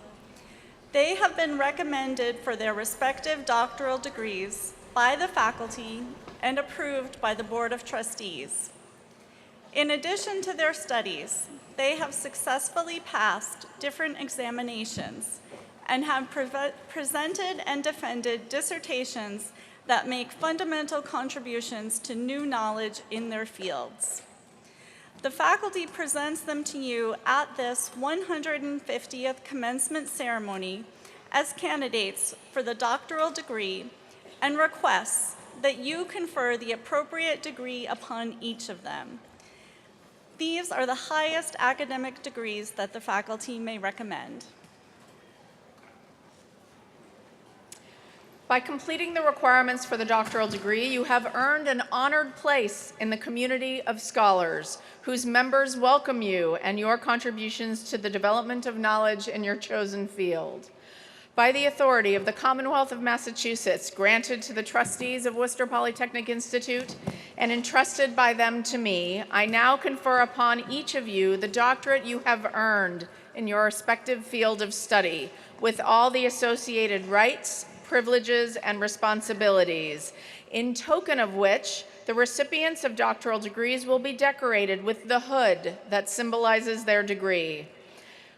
They have been recommended for their respective doctoral degrees by the faculty and approved by the Board of Trustees. In addition to their studies, they have successfully passed different examinations and have presented and defended dissertations that make fundamental contributions to new knowledge in their fields. The faculty presents them to you at this 150th commencement ceremony as candidates for the doctoral degree and requests that you confer the appropriate degree upon each of them. These are the highest academic degrees that the faculty may recommend. By completing the requirements for the doctoral degree, you have earned an honored place in the community of scholars whose members welcome you and your contributions to the development of knowledge in your chosen field. By the authority of the Commonwealth of Massachusetts, granted to the trustees of Worcester Polytechnic Institute and entrusted by them to me, I now confer upon each of you the doctorate you have earned in your respective field of study, with all the associated rights, privileges, and responsibilities, in token of which the recipients of doctoral degrees will be decorated with the hood that symbolizes their degree.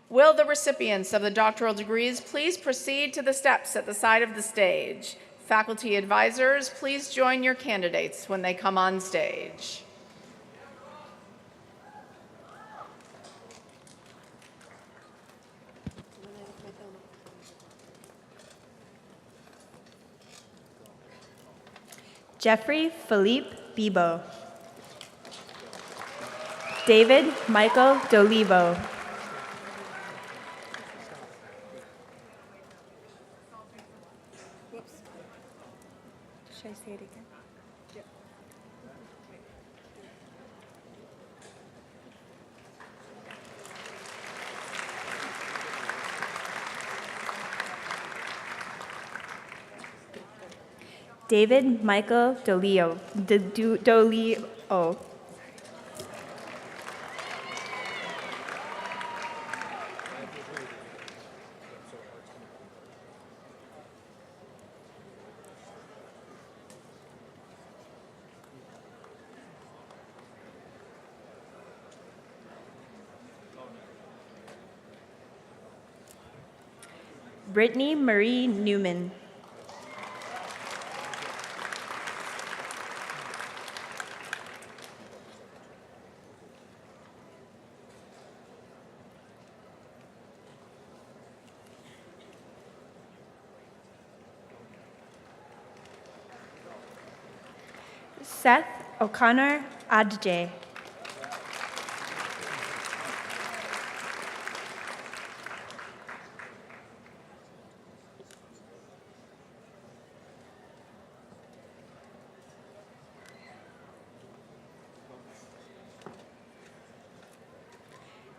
Will the recipients of the doctoral degrees please proceed to the steps at the side of the stage? Faculty advisors, please join your candidates when they come on stage. Jeffrey Philippe Bibo. David Michael Dolivo. Should I say it again? David Michael Dolio. Dolio. Brittany Marie Newman. Seth O'Connor Adje.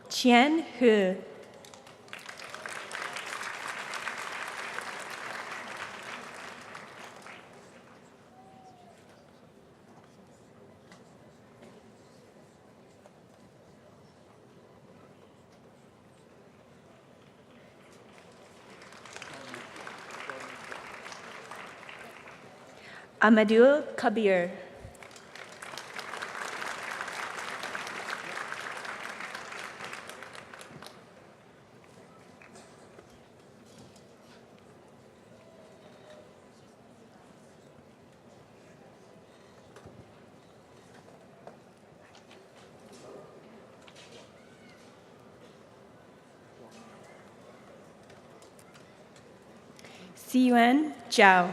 Chien Hu. Amadou Kabir. Siyuan Zhao.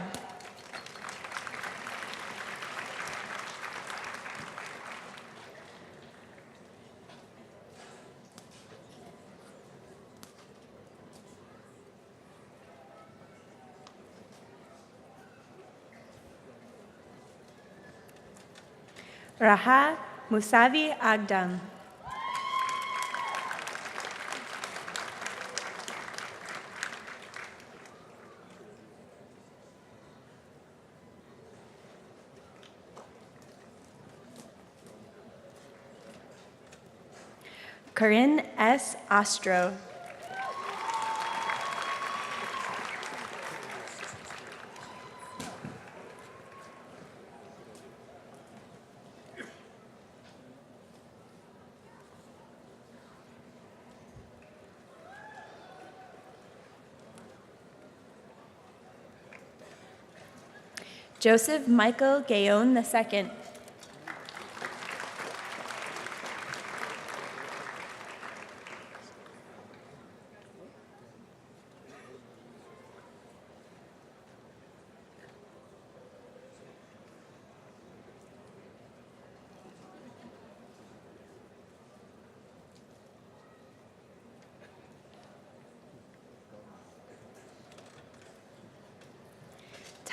Raha Musavi Agdam. Corinne S. Astro. Joseph Michael Gayon II.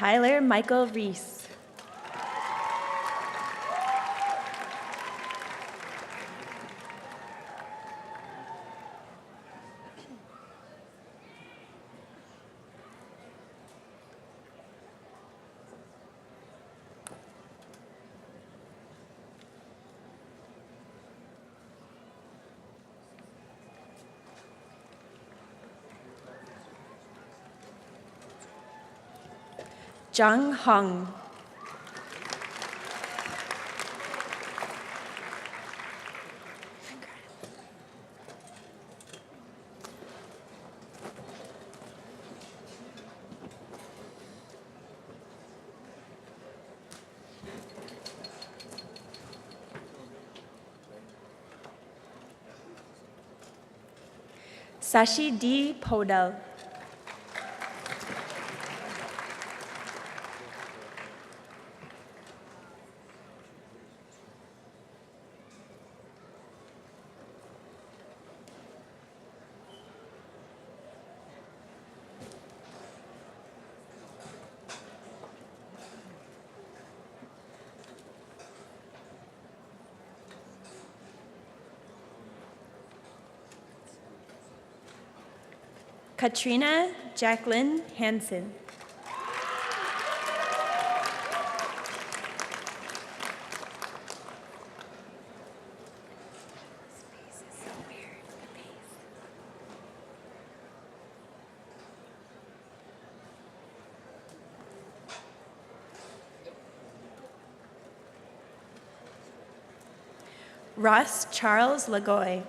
Tyler Michael Reese. Zhang Hong. Sashi D. Podel. Katrina Jacqueline Hansen. Ross Charles Lagoy.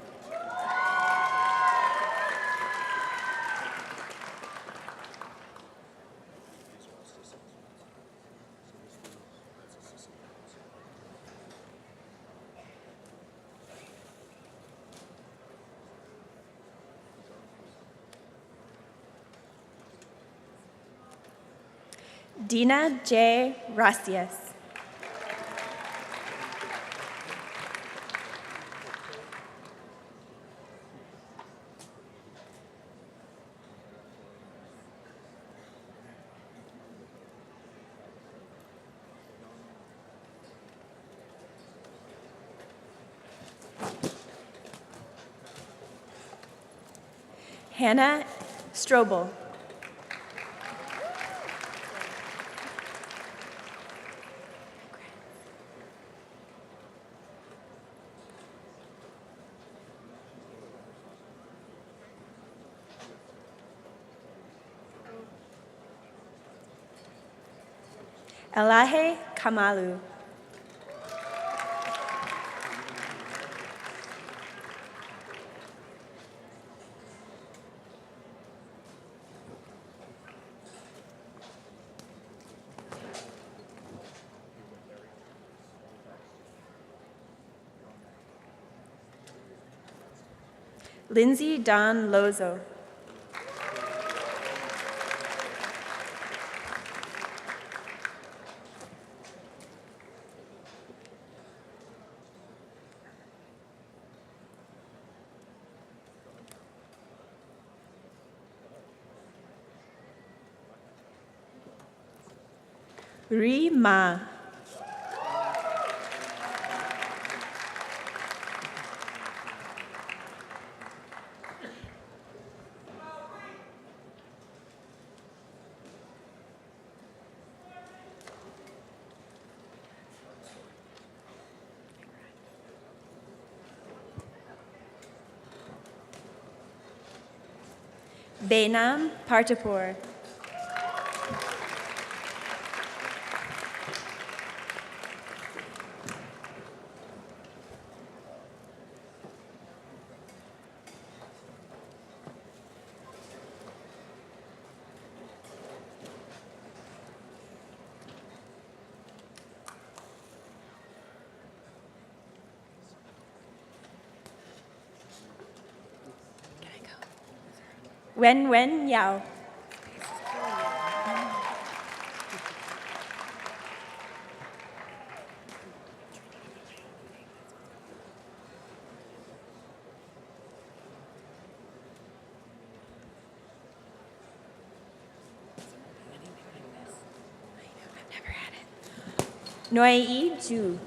Dina J. Racias. Hannah Strobel. Elahe Kamalu. Lindsay Don Lozo. Ri Ma. Benam Partapur. Wen Wen Yao. Noi Yi Ju.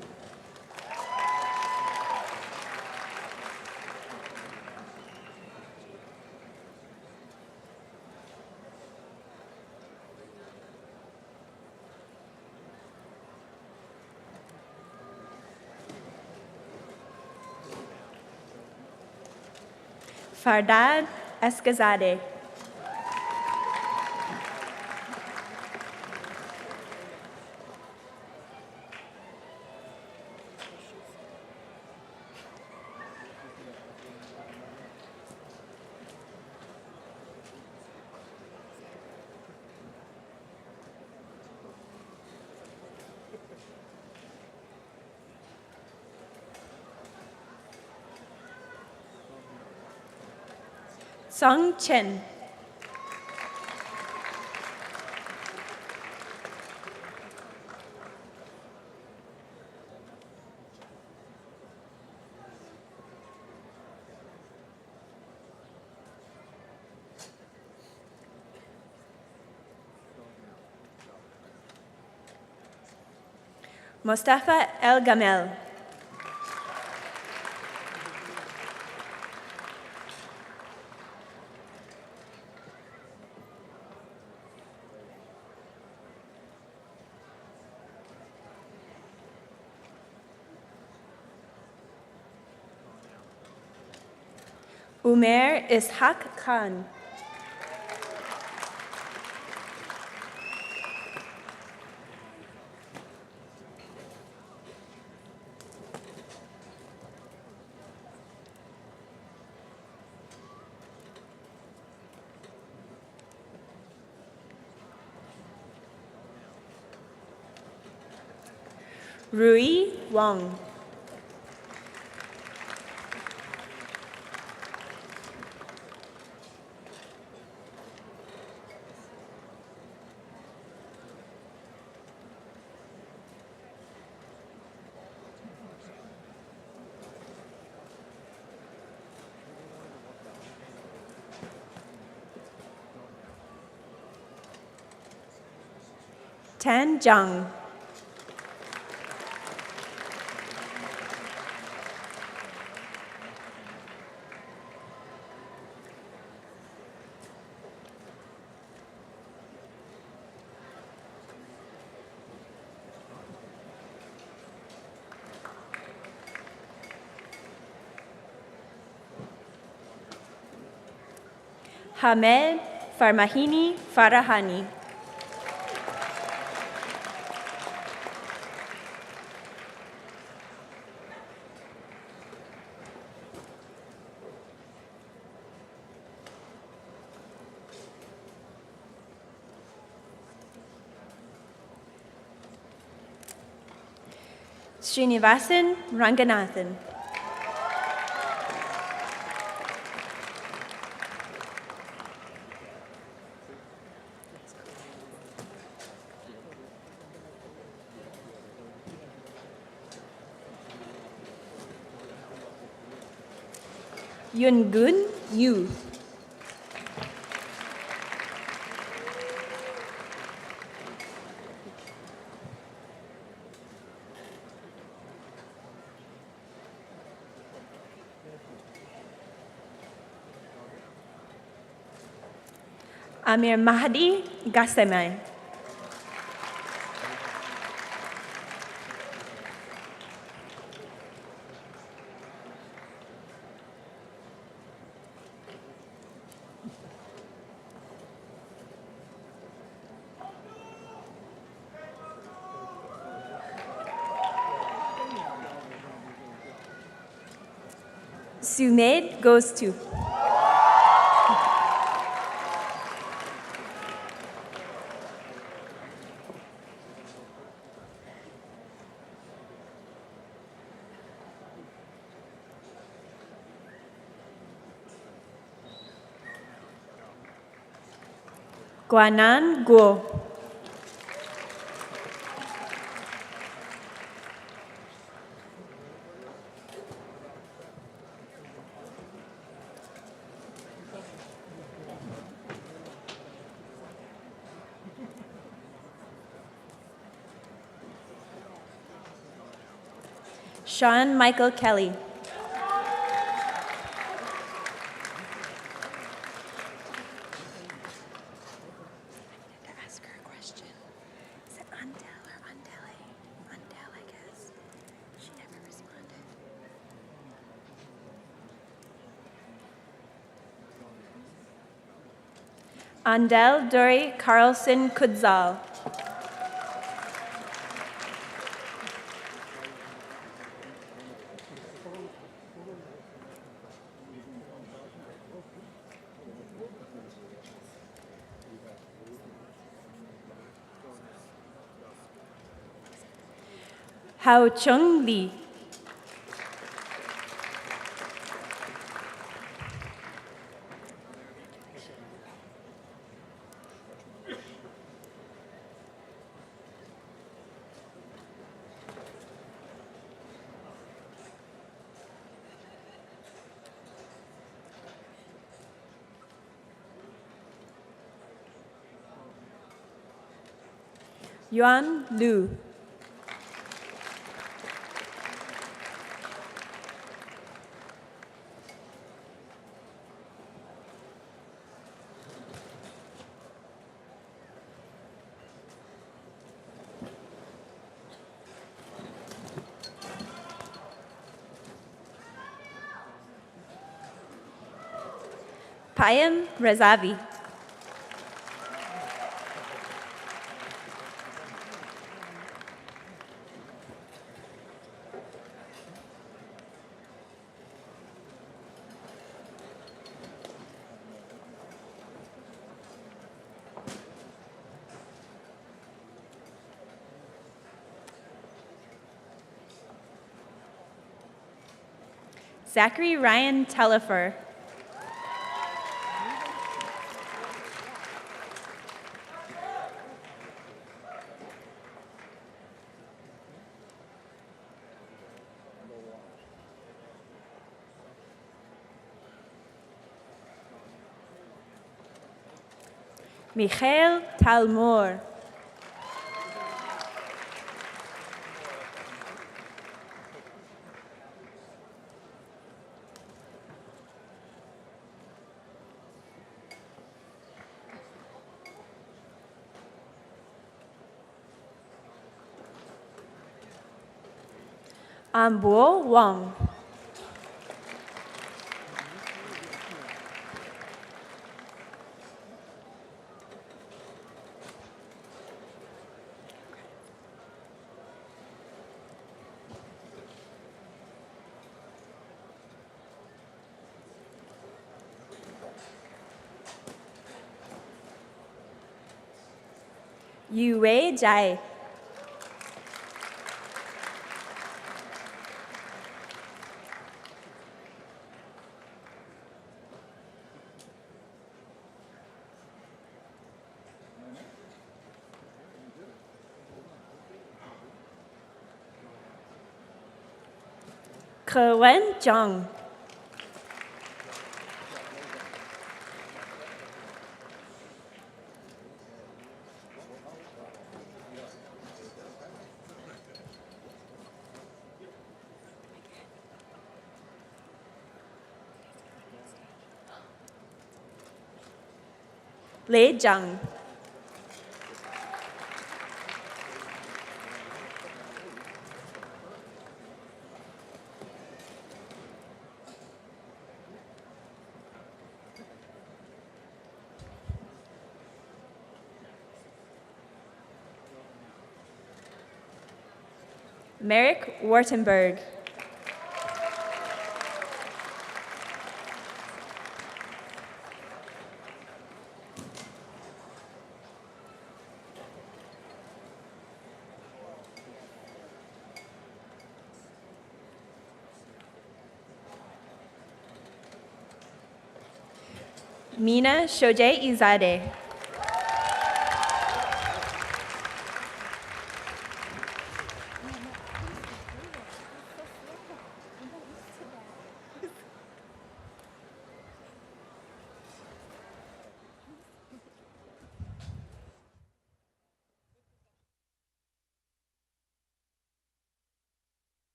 Fardad Escazade. Song Chen. Mustafa El Gamel. Umair Ishaq Khan. Rui Wang. Tan Zhang. Hamed Farmahini Farahani. Srinivasan Ranganathan. Yungun Yu. Amir Mahdi Gassemai. Sumaid goes to. Guanan Guo. Sean Michael Kelly. Andel Dory Carlson Kudzal. Hao Chung Lee. Yuan Lu. Payam Rezavi. Zachary Ryan Tellifer. Michael Talmor. Ambo Wang. Yue Jai. Kerwen Zhang. Lei Zhang. Merrick Wartenberg. Mina Shoje Izade.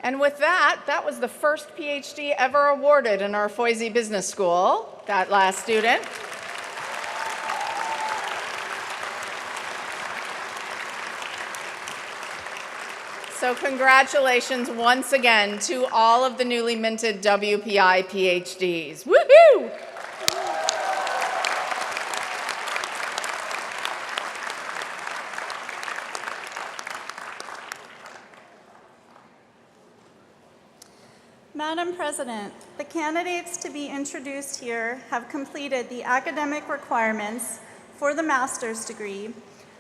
And with that, that was the first PhD ever awarded in our Foisey Business School, that last student. So congratulations once again to all of the newly minted WPI PhDs. Woohoo! Madam President, the candidates to be introduced here have completed the academic requirements for the master's degree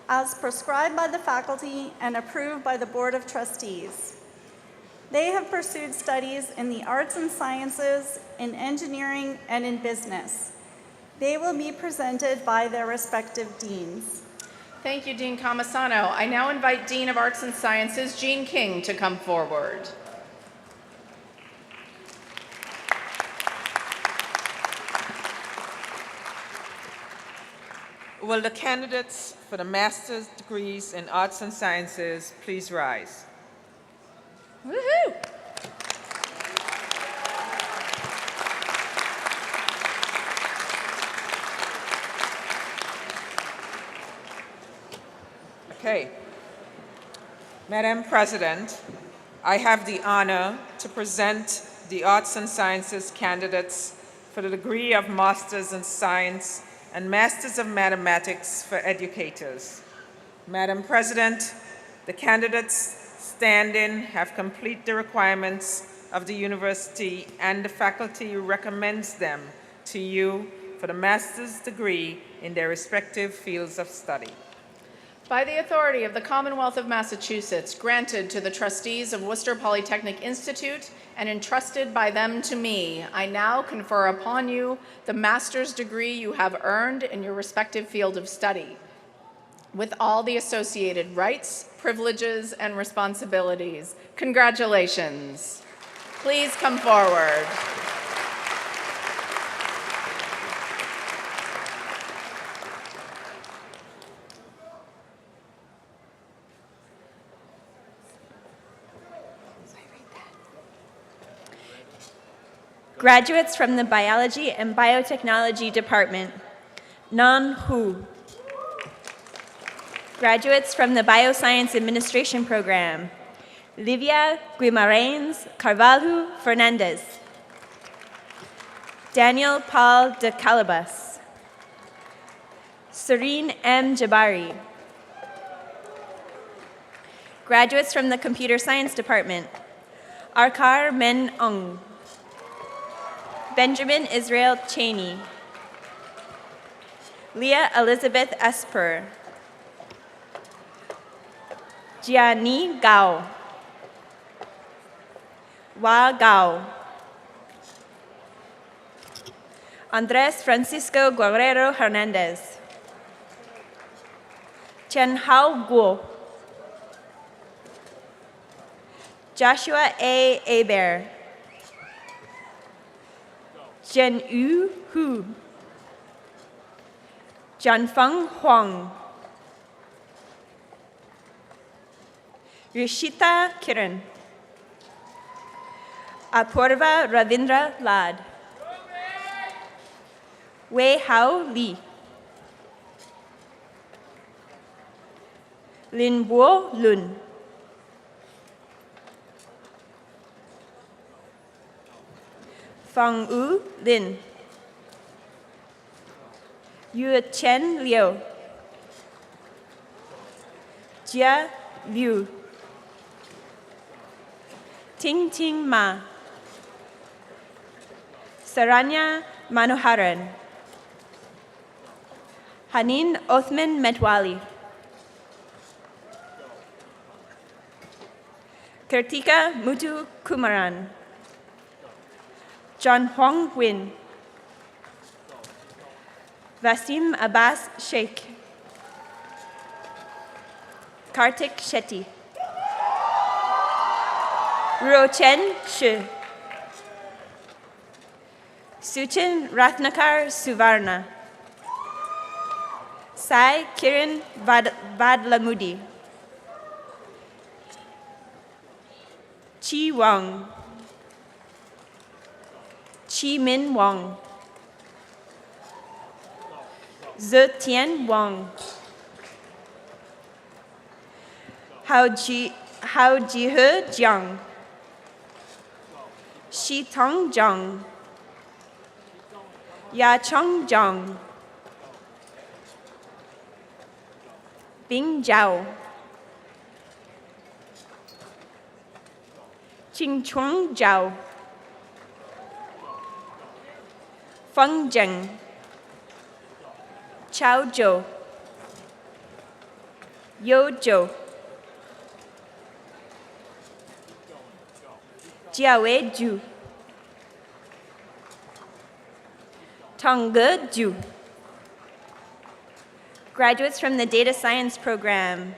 as prescribed by the faculty and approved by the Board of Trustees. They have pursued studies in the arts and sciences, in engineering, and in business. They will be presented by their respective deans. Thank you, Dean Camasano. I now invite Dean of Arts and Sciences, Jean King, to come forward. Will the candidates for the master's degrees in arts and sciences please rise? Woohoo! Okay. Madam President, I have the honor to present the arts and sciences candidates for the degree of Masters in Science and Masters of Mathematics for Educators. Madam President, the candidates standing have completed the requirements of the university, and the faculty recommends them to you for the master's degree in their respective fields of study. By the authority of the Commonwealth of Massachusetts, granted to the trustees of Worcester Polytechnic Institute and entrusted by them to me, I now confer upon you the master's degree you have earned in your respective field of study, with all the associated rights, privileges, and responsibilities. Congratulations. Please come forward. Graduates from the Biology and Biotechnology Department, Nan Hu. Graduates from the Bioscience Administration Program, Livia Guimarães Carvalho Fernandez. Daniel Paul de Calabas. Serene M. Jabari. Graduates from the Computer Science Department, Arkar Men Ung. Benjamin Israel Cheney. Leah Elizabeth Esper. Jiani Gao. Wa Gao. Andres Francisco Guerrero Hernandez. Chen Hao Guo. Joshua A. Aber. Jen Yu Hu. Jianfeng Huang. Rishita Kiran. Apurva Ravindra Lad. Wei Hao Li. Lin Bo Lun. Fang Yu Lin. Yu Chen Liu. Jia Liu. Ting Ting Ma. Saranya Manoharan. Hanin Othman Metwali. Kartika Mutu Kumaran. John Huang Win. Vasim Abbas Sheikh. Kartik Shetty. Ruochen Shi. Suchin Ratnakar Suvarna. Sai Kiran Vadlamudi. Chi Wong, Chi Min Wong, Zetian Wong, Hao Jihe Jiang, Shi Tong Jiang, Ya Chong Jiang, Bing Zhao, Qing Chuang Zhao, Feng Zheng, Chao Zhou, Yo Zhou, Jiawei Zhu, Tongge Zhu. Graduates from the Data Science program,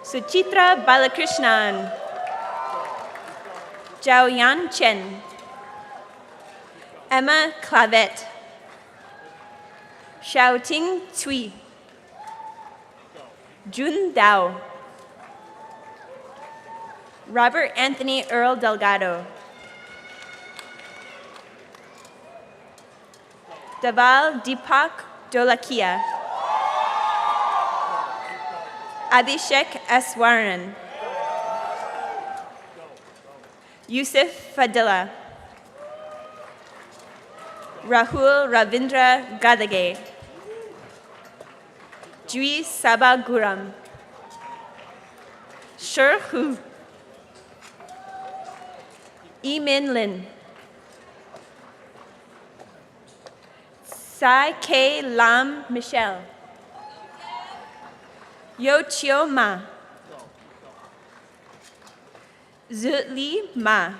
Suchitra Balakrishnan, Zhaoyan Chen, Emma Clavet, Xiaoting Cui, Jun Dao, Robert Anthony Earl Delgado, Deval Deepak Dolakia, Abhishek Eswaran, Yusuf Fadilla, Rahul Ravindra Gadage, Jui Sabaguram, Shi Hu, Yimin Lin, Sai K. Lam Michelle, Yo Chio Ma, Zutli Ma,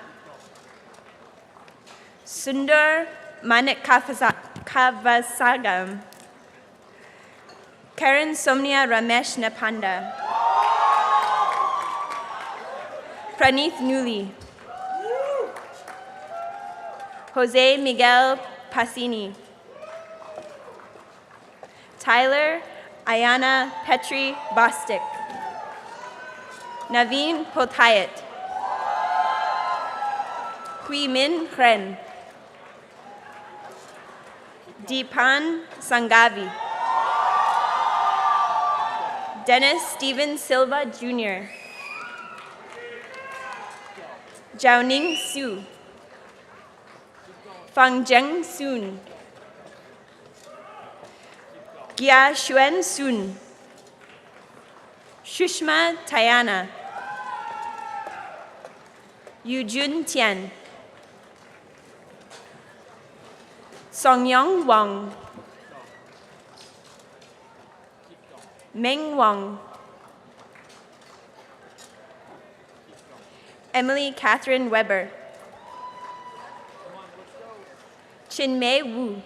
Sundar Manik Kavasagam, Karen Somnia Ramesh Napanda, Praneeth Nuli, Jose Miguel Passini, Tyler Ayana Petri Bostic, Naveen Potayat, Hui Min Khren, Deepan Sangavi, Dennis Steven Silva Jr., Jiaoning Su, Fangjeng Sun, Gia Xuen Sun, Shushma Tayana, Yujun Tian, Songyong Wang, Meng Wang, Emily Catherine Weber, Chinmei Wu,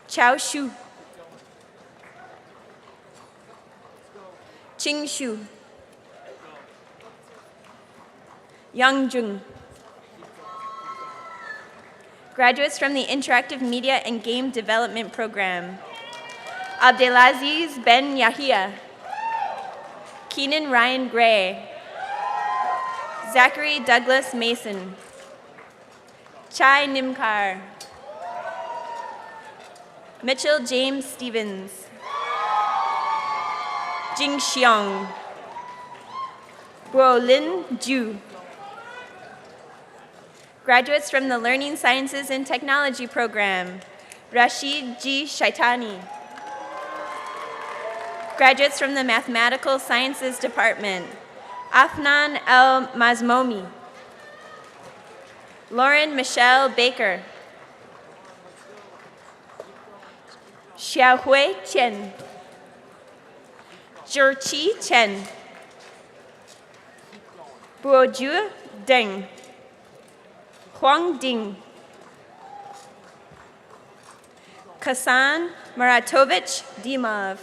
Chao Shu, Qing Shu, Yang Jung. Graduates from the Interactive Media and Game Development Program, Abdelaziz Ben Yahia, Keenan Ryan Gray, Zachary Douglas Mason, Chai Nimkar, Mitchell James Stevens, Jing Xiong, Guolin Ju. Graduates from the Learning Sciences and Technology Program, Rashid G. Shaitani. Graduates from the Mathematical Sciences Department, Afnan El Mazmomi, Lauren Michelle Baker, Xiaohui Chen, Zhiqi Chen, Buoju Deng, Huang Ding, Kasan Maratovich Dimov,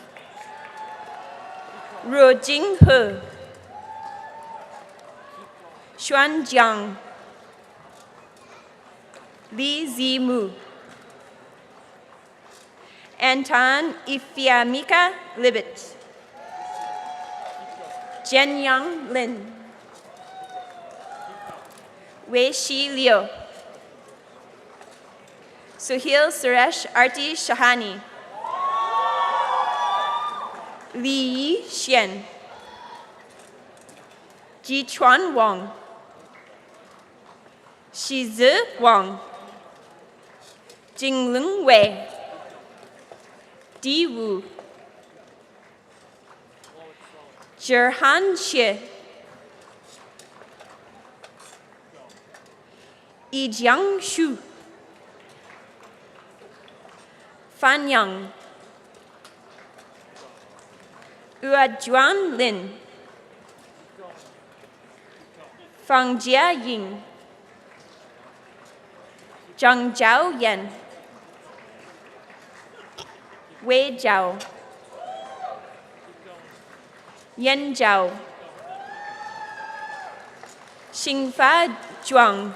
Ruojing He, Xuan Jiang, Li Zimu, Anton Ifiamika Libet, Jianyang Lin, Wei Shi Liu. Suhil Suresh Arti Shahani. Li Yi Xian. Jichuan Wang. Shizi Wang. Jingleng Wei. Di Wu. Zhihan Xie. Yijiang Xu. Fan Yang. Juan Lin. Fang Jia Ying. Zhang Zhao Yan. Wei Zhao. Yan Zhao. Xingfa Zhuang.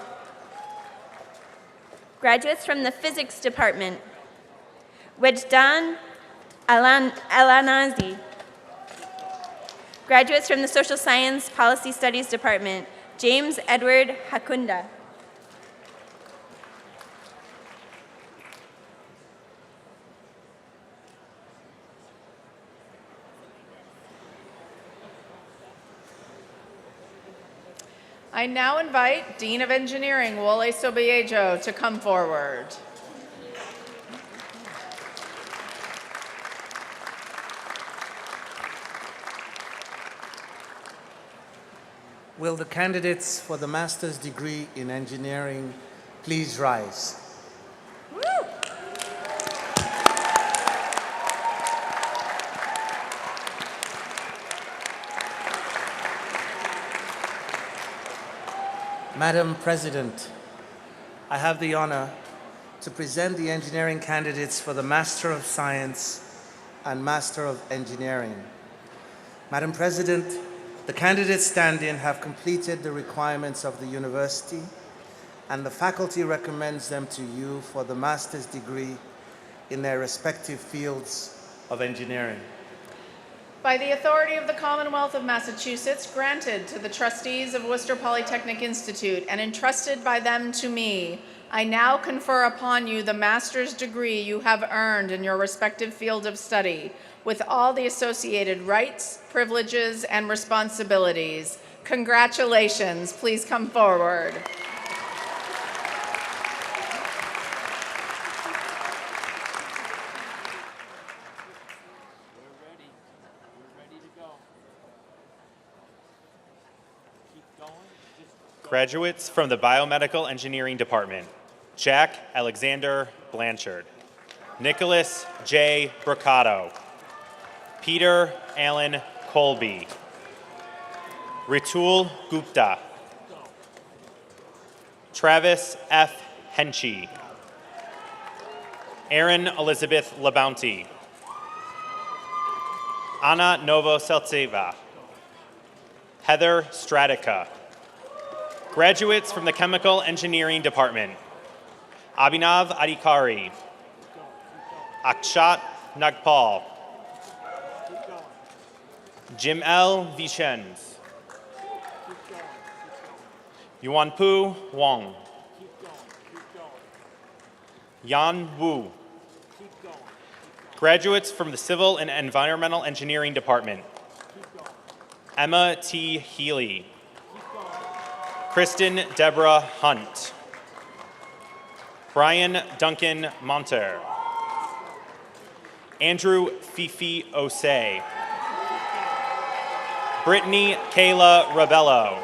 Graduates from the Physics Department. Wejdan Alanazi. Graduates from the Social Science Policy Studies Department. James Edward Hakunda. I now invite Dean of Engineering, Wole Sobiejo, to come forward. Will the candidates for the master's degree in engineering please rise? Madam President, I have the honor to present the engineering candidates for the Master of Science and Master of Engineering. Madam President, the candidates stand-in have completed the requirements of the university, and the faculty recommends them to you for the master's degree in their respective fields of engineering. By the authority of the Commonwealth of Massachusetts, granted to the trustees of Worcester Polytechnic Institute and entrusted by them to me, I now confer upon you the master's degree you have earned in your respective field of study, with all the associated rights, privileges, and responsibilities. Congratulations. Please come forward. Graduates from the Biomedical Engineering Department, Jack Alexander Blanchard, Nicholas J. Brocado, Peter Allen Colby, Ritul Gupta, Travis F. Henchy, Erin Elizabeth Labounty, Anna Novoseltseva, Heather Stratica. Graduates from the Chemical Engineering Department, Abhinav Adhikari, Akshat Nagpal, Jim L. Vicens, Yuanpu Wang, Yan Wu. Graduates from the Civil and Environmental Engineering Department, Emma T. Healy, Kristen Deborah Hunt, Brian Duncan Monter, Andrew Fifi Osei, Brittany Kayla Rabello,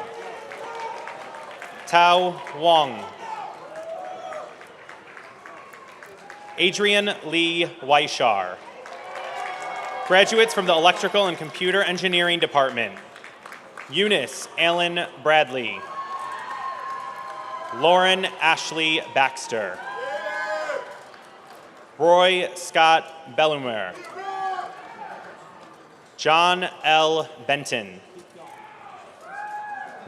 Tao Wong, Adrian Lee Weishar. Graduates from the Electrical and Computer Engineering Department, Eunice Allen Bradley, Lauren Ashley Baxter, Roy Scott Bellumer, John L. Benton,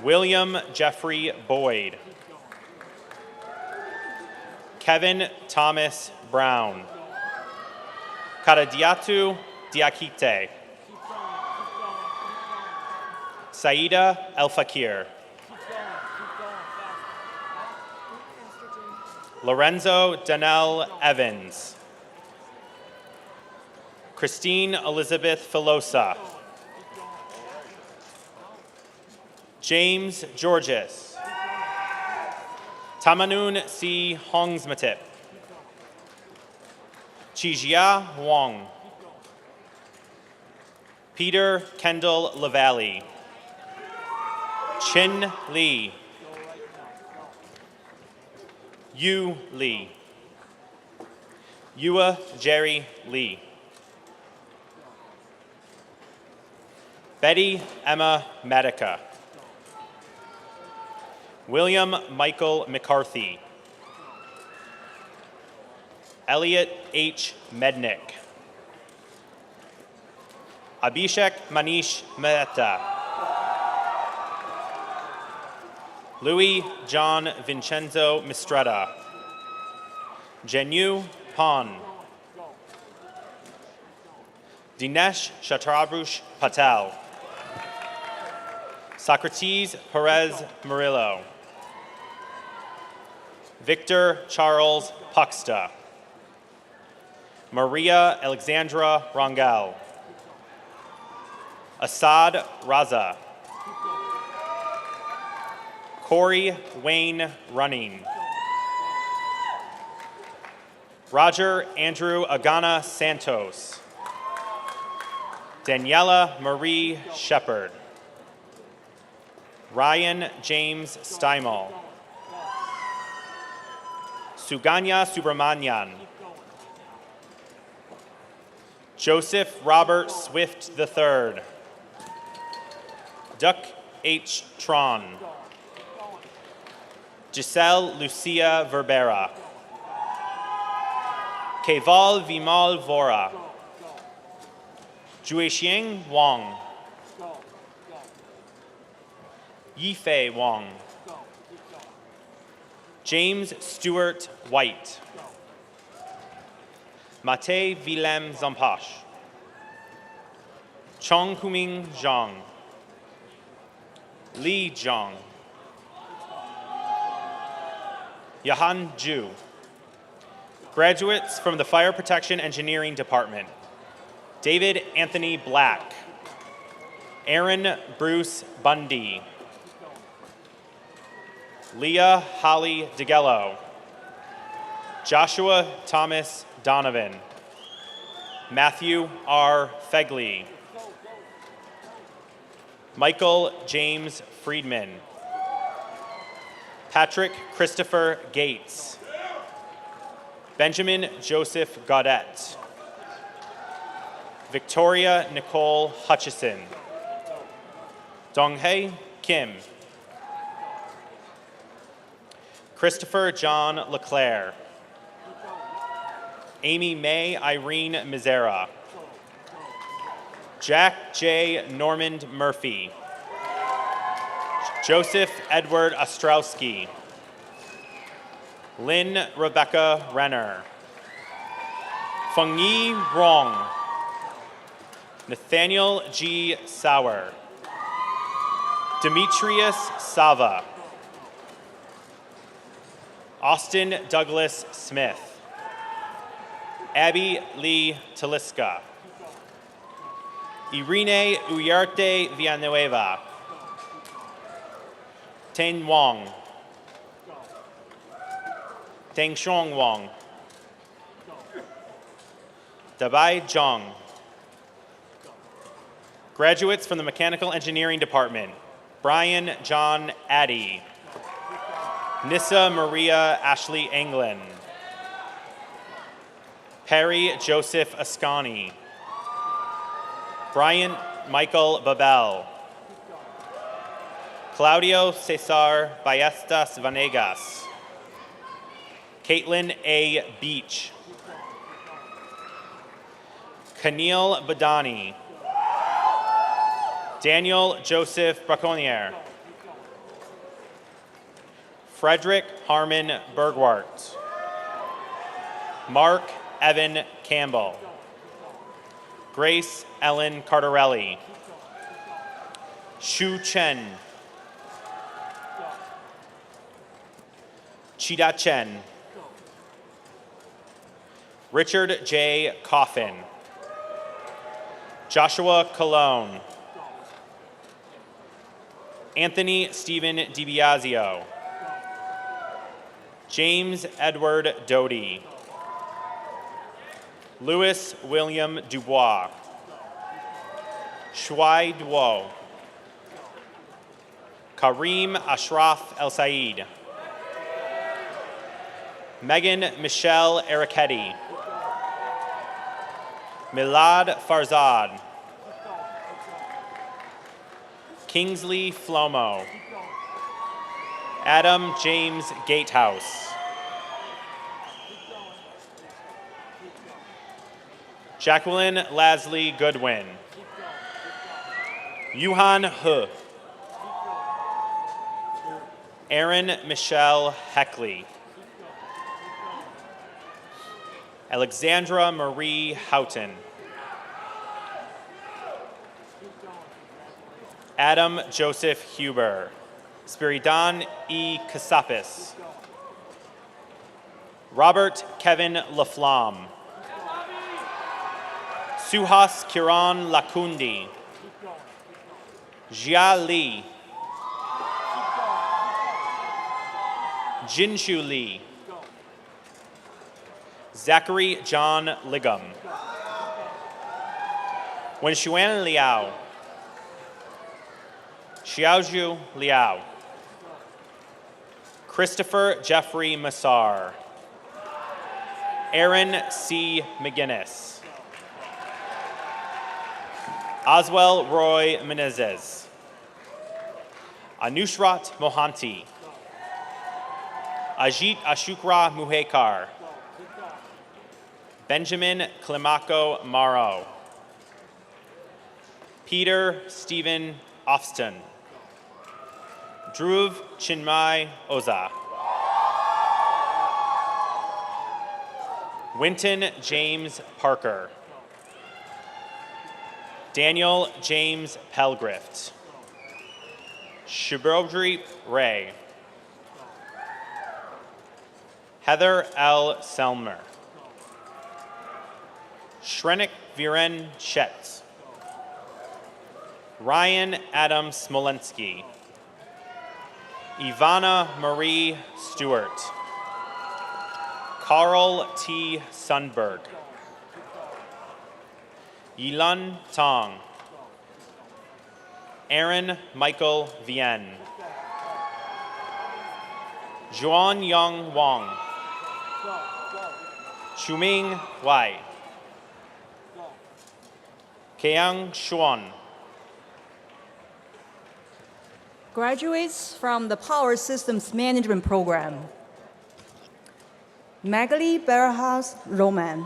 William Jeffrey Boyd, Kevin Thomas Brown, Karadiatu Diakite, Saida El Fakir, Lorenzo Danielle Evans. Christine Elizabeth Filosa. James Georges. Tamanun C. Hongsmatip. Chijia Wong. Peter Kendall LaValle. Chin Lee. Yu Lee. Yua Jerry Lee. Betty Emma Medica. William Michael McCarthy. Elliot H. Mednick. Abhishek Manish Mehta. Louis John Vincenzo Mistretta. Jenu Pan. Dinesh Shatrabhush Patel. Socrates Perez Murillo. Victor Charles Puxta. Maria Alexandra Rangel. Assad Raza. Corey Wayne Running. Roger Andrew Agana Santos. Daniela Marie Shepard. Ryan James Steimel. Suganya Subramanian. Joseph Robert Swift III. Duck H. Tron. Giselle Lucia Verbera. Keval Vimal Vora. Juexiang Wang. Yifei Wang. James Stewart White. Mate Willem Zampash. Chong Huming Zhang. Li Zhang. Yahan Zhu. Graduates from the Fire Protection Engineering Department. David Anthony Black. Aaron Bruce Bundy. Leah Holly DeGello. Joshua Thomas Donovan. Matthew R. Fegley. Michael James Friedman. Patrick Christopher Gates. Benjamin Joseph Gaudette. Victoria Nicole Hutchison. Donghae Kim. Christopher John LeClaire. Amy May Irene Mizera. Jack J. Normand Murphy. Joseph Edward Ostrowski. Lynn Rebecca Renner. Fengyi Rong. Nathaniel G. Sauer. Demetrius Sava. Austin Douglas Smith. Abby Lee Taliska. Irene Uyarte Villanueva. Ten Wong. Teng Shong Wong. Dabai Zhang. Graduates from the Mechanical Engineering Department. Brian John Addy. Nissa Maria Ashley England. Perry Joseph Ascani. Brian Michael Babel. Claudio Cesar Ballestas Vanegas. Caitlin A. Beach. Keneal Badani. Daniel Joseph Braconnier. Frederick Harmon Bergwart. Mark Evan Campbell. Grace Ellen Cardarelli. Shu Chen. Chida Chen. Richard J. Coffin. Joshua Colon. Anthony Stephen DiBiasio. James Edward Doty. Louis William Dubois. Shuai Duo. Kareem Ashraf El Said. Megan Michelle Ericetti. Milad Farzad. Kingsley Flomo. Adam James Gatehouse. Jacqueline Lasley Goodwin. Yuhan He. Erin Michelle Heckley. Alexandra Marie Houghton. Adam Joseph Huber. Spiridon E. Kasapis. Robert Kevin Laflamme. Suhas Kiran Lakundi. Jia Li. Jinshu Li. Zachary John Liggum. Wenshuan Liao. Xiaozhu Liao. Christopher Jeffrey Massar. Aaron C. McGinnis. Oswell Roy Menezes. Anushrat Mohanty. Ajit Ashukra Muhekar. Benjamin Climaco Morrow. Peter Stephen Ofston. Dhruv Chinmay Oza. Winton James Parker. Daniel James Pelgrift. Shubhodri Ray. Heather L. Selmer. Shrenik Viren Chet. Ryan Adam Smolensky. Ivana Marie Stewart. Carl T. Sundberg. Yilun Tong. Aaron Michael Vienne. Juan Young Wong. Shuming Wai. Keang Xuan. Graduates from the Power Systems Management Program. Magali Berhas Roman.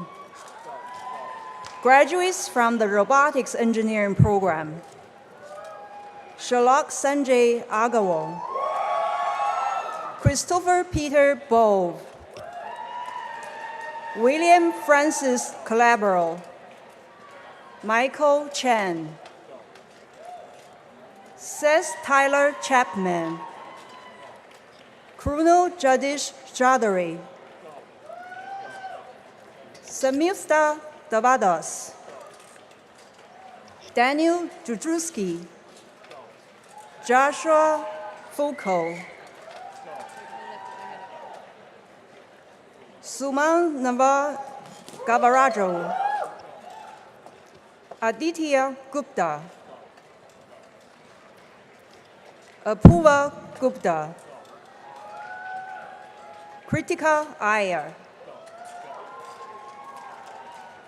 Graduates from the Robotics Engineering Program. Shalok Sanjay Agarwal. Christopher Peter Bove. William Francis Calabro. Michael Chen. Seth Tyler Chapman. Kruno Jadish Jadari. Samista Davados. Daniel Judruski. Joshua Foucault. Suman Nava Gavarajo. Aditya Gupta. Apuva Gupta. Kritika Iyer.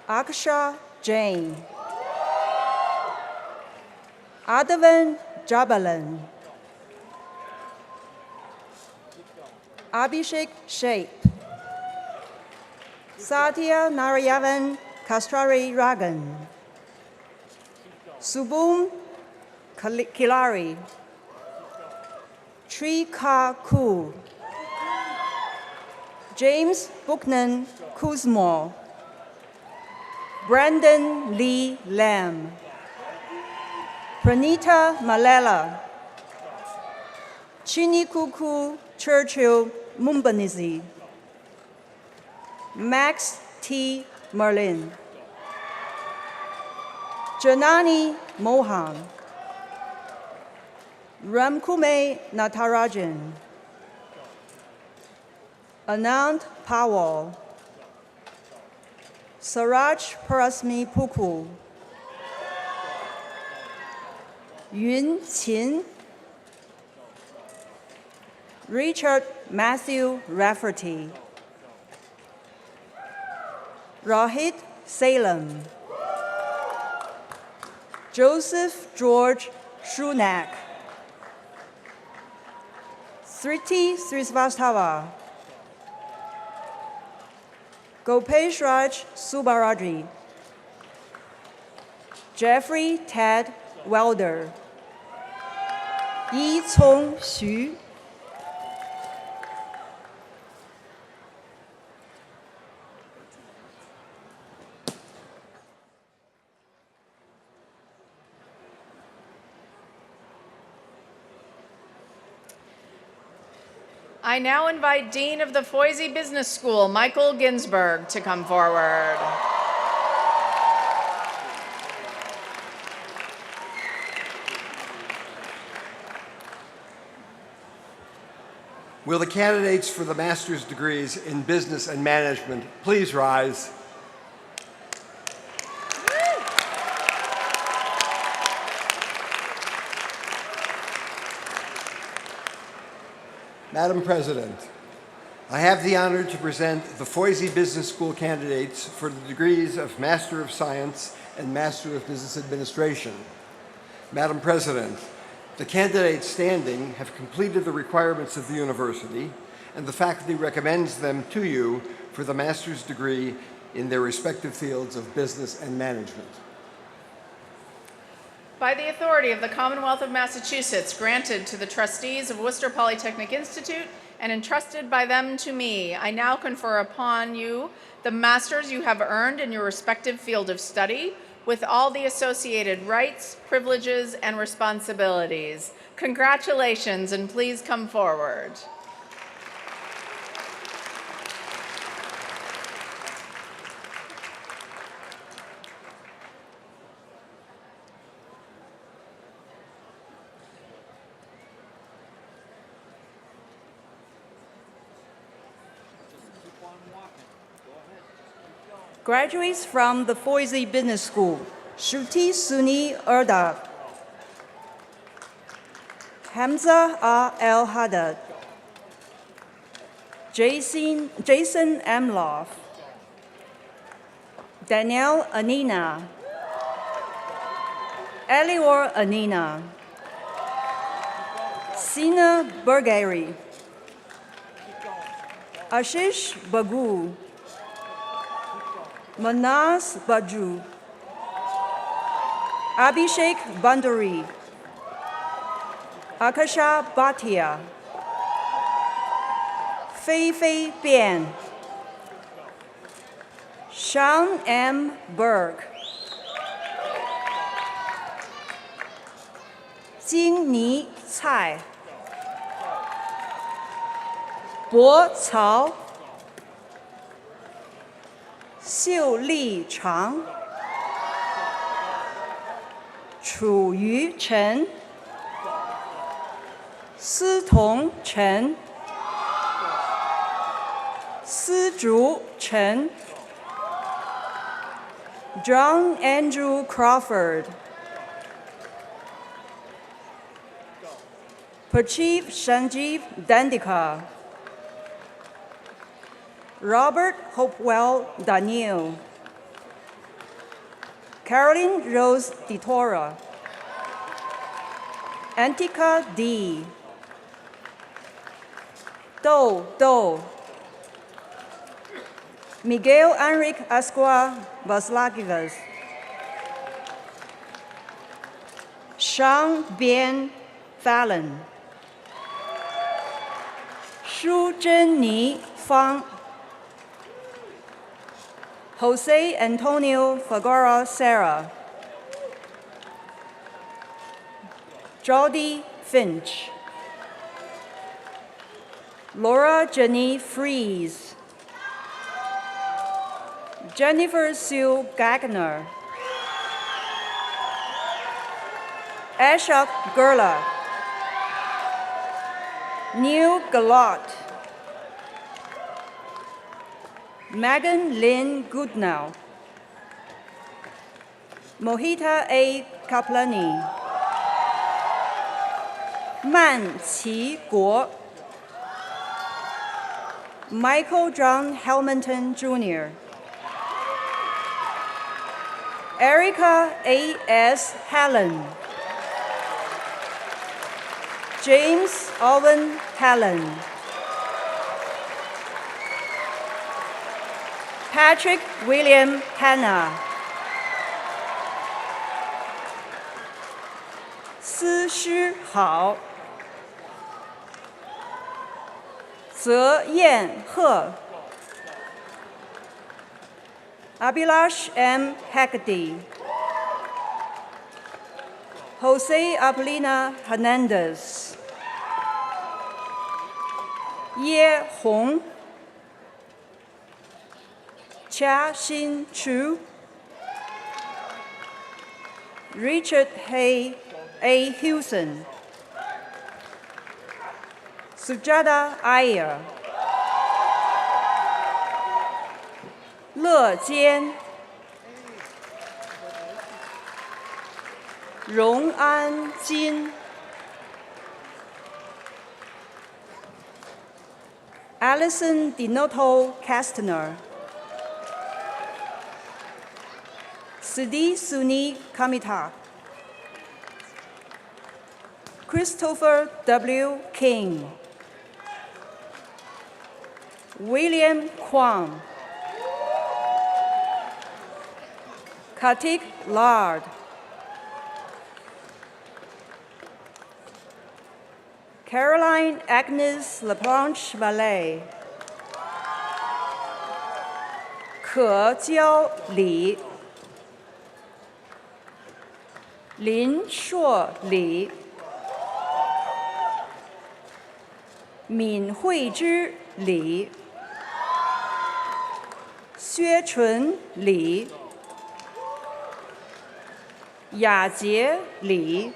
Aksha Jain. Adavan Jabalan. Abhishek Shape. Satya Narayavan Kastrari Ragan. Subum Kilari. Tri Ka Ku. James Bucknan Kuzmo. Brandon Lee Lam. Pranita Malela. Chinikuku Churchill Mumbanizi. Max T. Merlin. Janani Mohan. Ramkume Natarajan. Anand Pawal. Saraj Parasmi Puku. Yun Qin. Richard Matthew Rafferty. Rohit Salem. Joseph George Shunak. Sriti Srisvastava. Gopesh Raj Subaraji. Jeffrey Ted Welder. Yi Cong Xu. I now invite Dean of the Foisey Business School, Michael Ginsberg, to come forward. Will the candidates for the master's degrees in business and management please rise? Madam President, I have the honor to present the Foisey Business School candidates for the degrees of Master of Science and Master of Business Administration. Madam President, the candidates standing have completed the requirements of the university, and the faculty recommends them to you for the master's degree in their respective fields of business and management. By the authority of the Commonwealth of Massachusetts, granted to the trustees of Worcester Polytechnic Institute and entrusted by them to me, I now confer upon you the masters you have earned in your respective field of study, with all the associated rights, privileges, and responsibilities. Congratulations, and please come forward. Graduates from the Foisey Business School, Shruti Suni Erdab, Hamza El Haddad, Jason Amloff, Danielle Anina, Elior Anina, Sina Burgari, Ashish Bagu, Manas Baju, Abhishek Bandari, Akasha Bhatia, Fei Fei Bian, Sean M. Berg, Jingni Cai, Bo Cao, Xiu Li Chang, Chu Yu Chen, Si Tong Chen, Si Zhu Chen, John Andrew Crawford, Pachiv Sanjeev Dandika, Robert Hopewell Daniel, Caroline Rose DiTora, Antika D, Do, Miguel Enrique Asqua Vaslagivas, Sean Bien Fallon, Shu Zhenni Fang, Jose Antonio Fagora Serra, Jody Finch, Laura Jenny Fries, Jennifer Sue Gagner, Ashok Gurla, Neil Galot, Megan Lynn Goodnow, Mohita A. Kaplani, Man Qi Guo, Michael John Helmanton Jr., Erica A.S. Helen, James Owen Helen, Patrick William Hanna, 司诗豪，泽彦鹤， Abhilash M. Haggerty, Jose Apolina Hernandez, Ye Hong, Chia Xin Chu, Richard Hay A. Hewson, Sujata Iyer, 乐坚，荣安金， Alison Dinoto Castner, Sidi Suni Kamita, Christopher W. King, William Kwong, Kartik Lard, Caroline Agnes Laplanche Valet, 可娇李，林硕李，闵惠之李，薛纯李，雅洁李，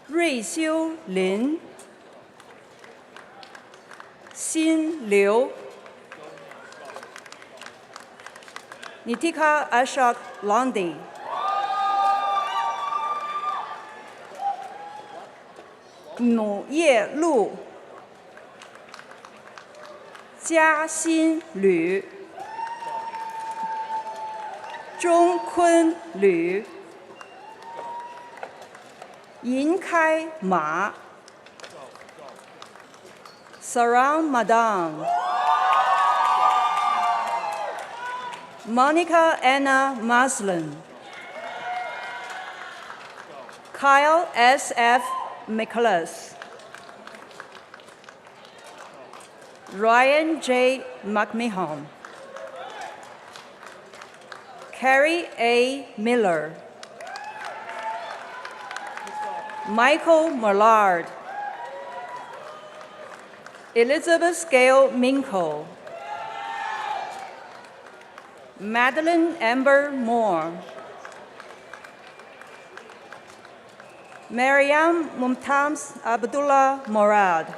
瑞修林，辛刘， Nitika Ashok Londi, 努叶路，嘉欣吕，钟坤吕，银开马 ，Sarang Madang, Monica Anna Maslin, Kyle S.F. Nicholas, Ryan J. McMahon, Carrie A. Miller, Michael Millard, Elizabeth Scale Minko, Madeline Amber Moore, Mariam Mumtaz Abdullah Morad,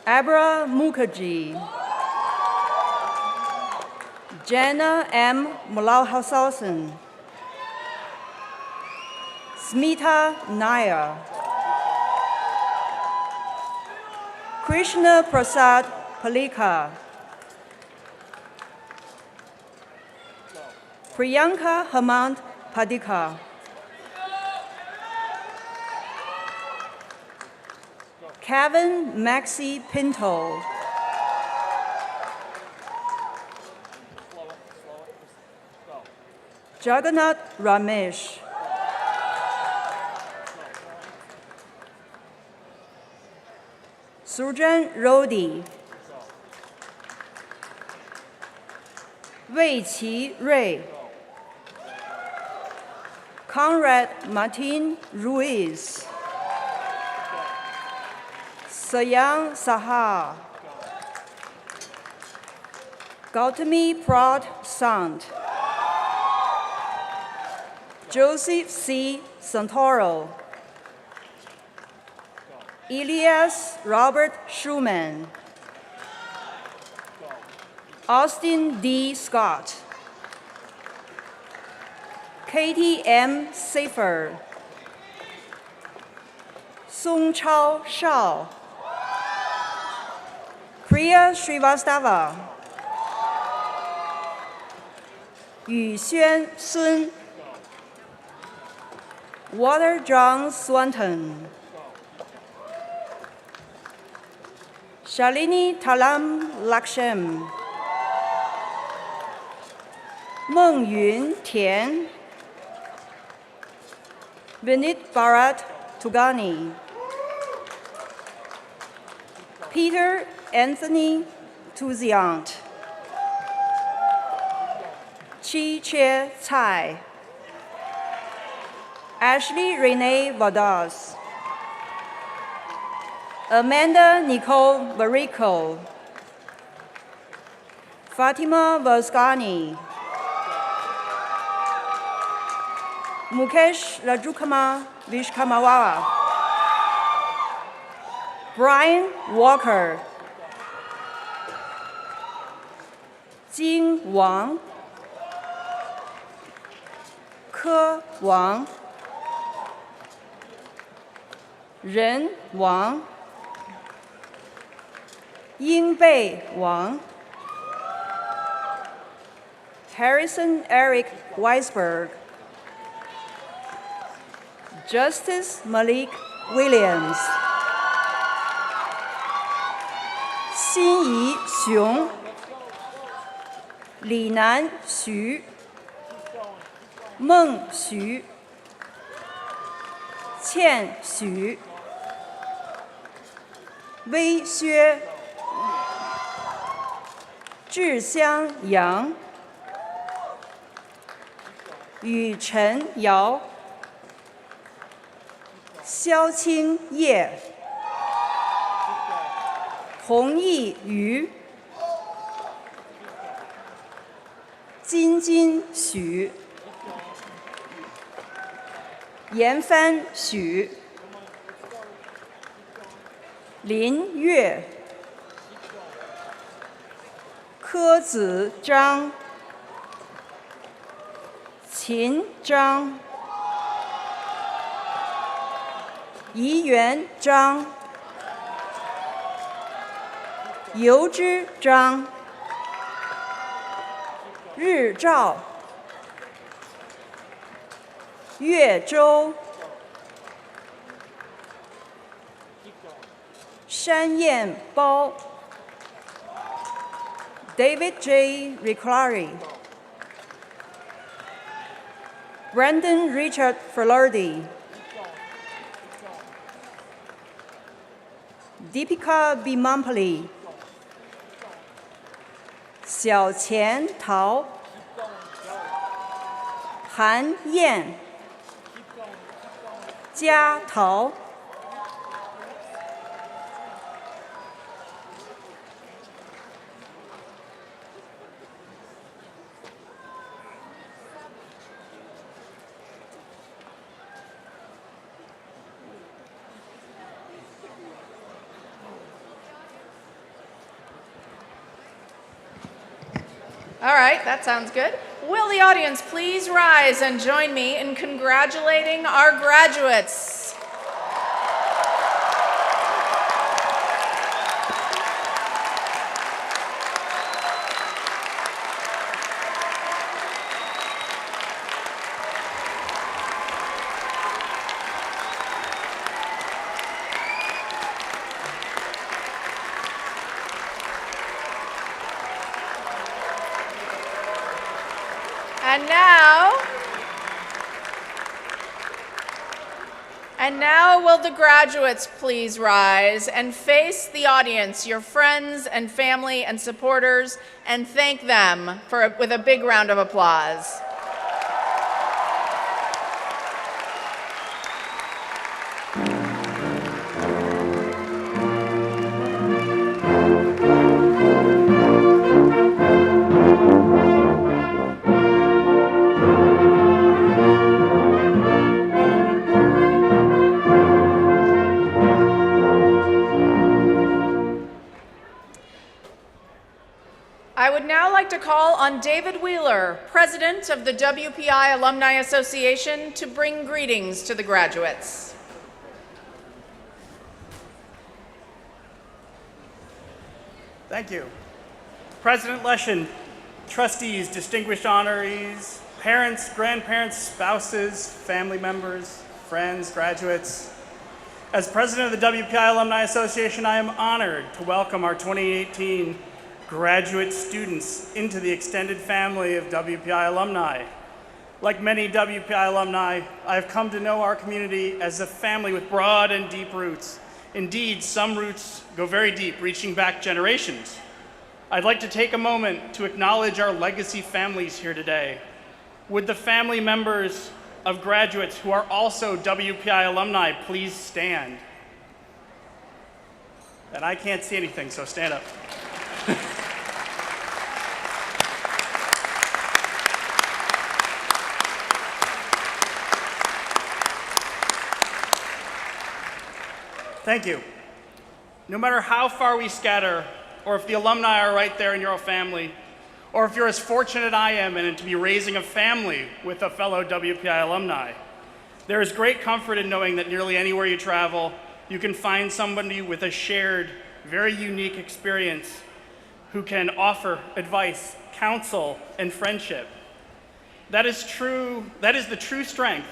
Abra Mukherjee, Jana M. Mulauhausen, Smita Nair, Krishna Prasad Palika, Priyanka Hemant Padikar, Kevin Maxi Pinto, Jagannath Ramesh, Surjan Rodi, Wei Qi Rui, Conrad Martin Ruiz, Sayang Saha, Gautami Prad Sant, Joseph C. Santoro, Elias Robert Schumann, Austin D. Scott, Katie M. Safer, Sung Chao Shao, Priya Srivastava, Yu Xuan Sun, Walter John Swanton, Shalini Talam Laksham, Meng Yun Tian, Vinit Bharat Tugani, Peter Anthony Tuziant, Chi Che Cai, Ashley Renee Vadas, Amanda Nicole Varico, Fatima Vasgani, Mukesh Rajukama Vishkamawa, Brian Walker, Jing Wang, Ke Wang, Ren Wang, Yingbei Wang, Harrison Eric Weisberg, Justice Malik Williams, Xinyi Xiong, Linan Xu, Meng Xu, Qian Xu, Wei Xue, Zhixiang Yang, Yu Chen Yao, Xiaoqing Ye, Hongyi Yu, Jinjin Xu, Yanfan Xu, Lin Yue, Ke Zi Zhang, Qin Zhang, Yiyuan Zhang, Youzhi Zhang, Ri Zhao, Yue Zhou, Shanyan Bao, David J. Riclari, Brandon Richard Filardi, Deepika Bimampally, Xiaoqian Tao, Han Yan, Jia Tao, All right, that sounds good. Will the audience please rise and join me in congratulating our graduates? And now will the graduates please rise and face the audience, your friends and family and supporters, and thank them with a big round of applause. would now like to call on David Wheeler, President of the WPI Alumni Association, to bring greetings to the graduates. Thank you. President Lechon, trustees, distinguished honorees, parents, grandparents, spouses, family members, friends, graduates. As president of the WPI Alumni Association, I am honored to welcome our 2018 graduate students into the extended family of WPI alumni. Like many WPI alumni, I have come to know our community as a family with broad and deep roots. Indeed, some roots go very deep, reaching back generations. I'd like to take a moment to acknowledge our legacy families here today. Would the family members of graduates who are also WPI alumni please stand? And I can't see anything, so stand up. Thank you. No matter how far we scatter, or if the alumni are right there in your family, or if you're as fortunate I am and to be raising a family with a fellow WPI alumni, there is great comfort in knowing that nearly anywhere you travel, you can find somebody with a shared, very unique experience who can offer advice, counsel, and friendship. That is the true strength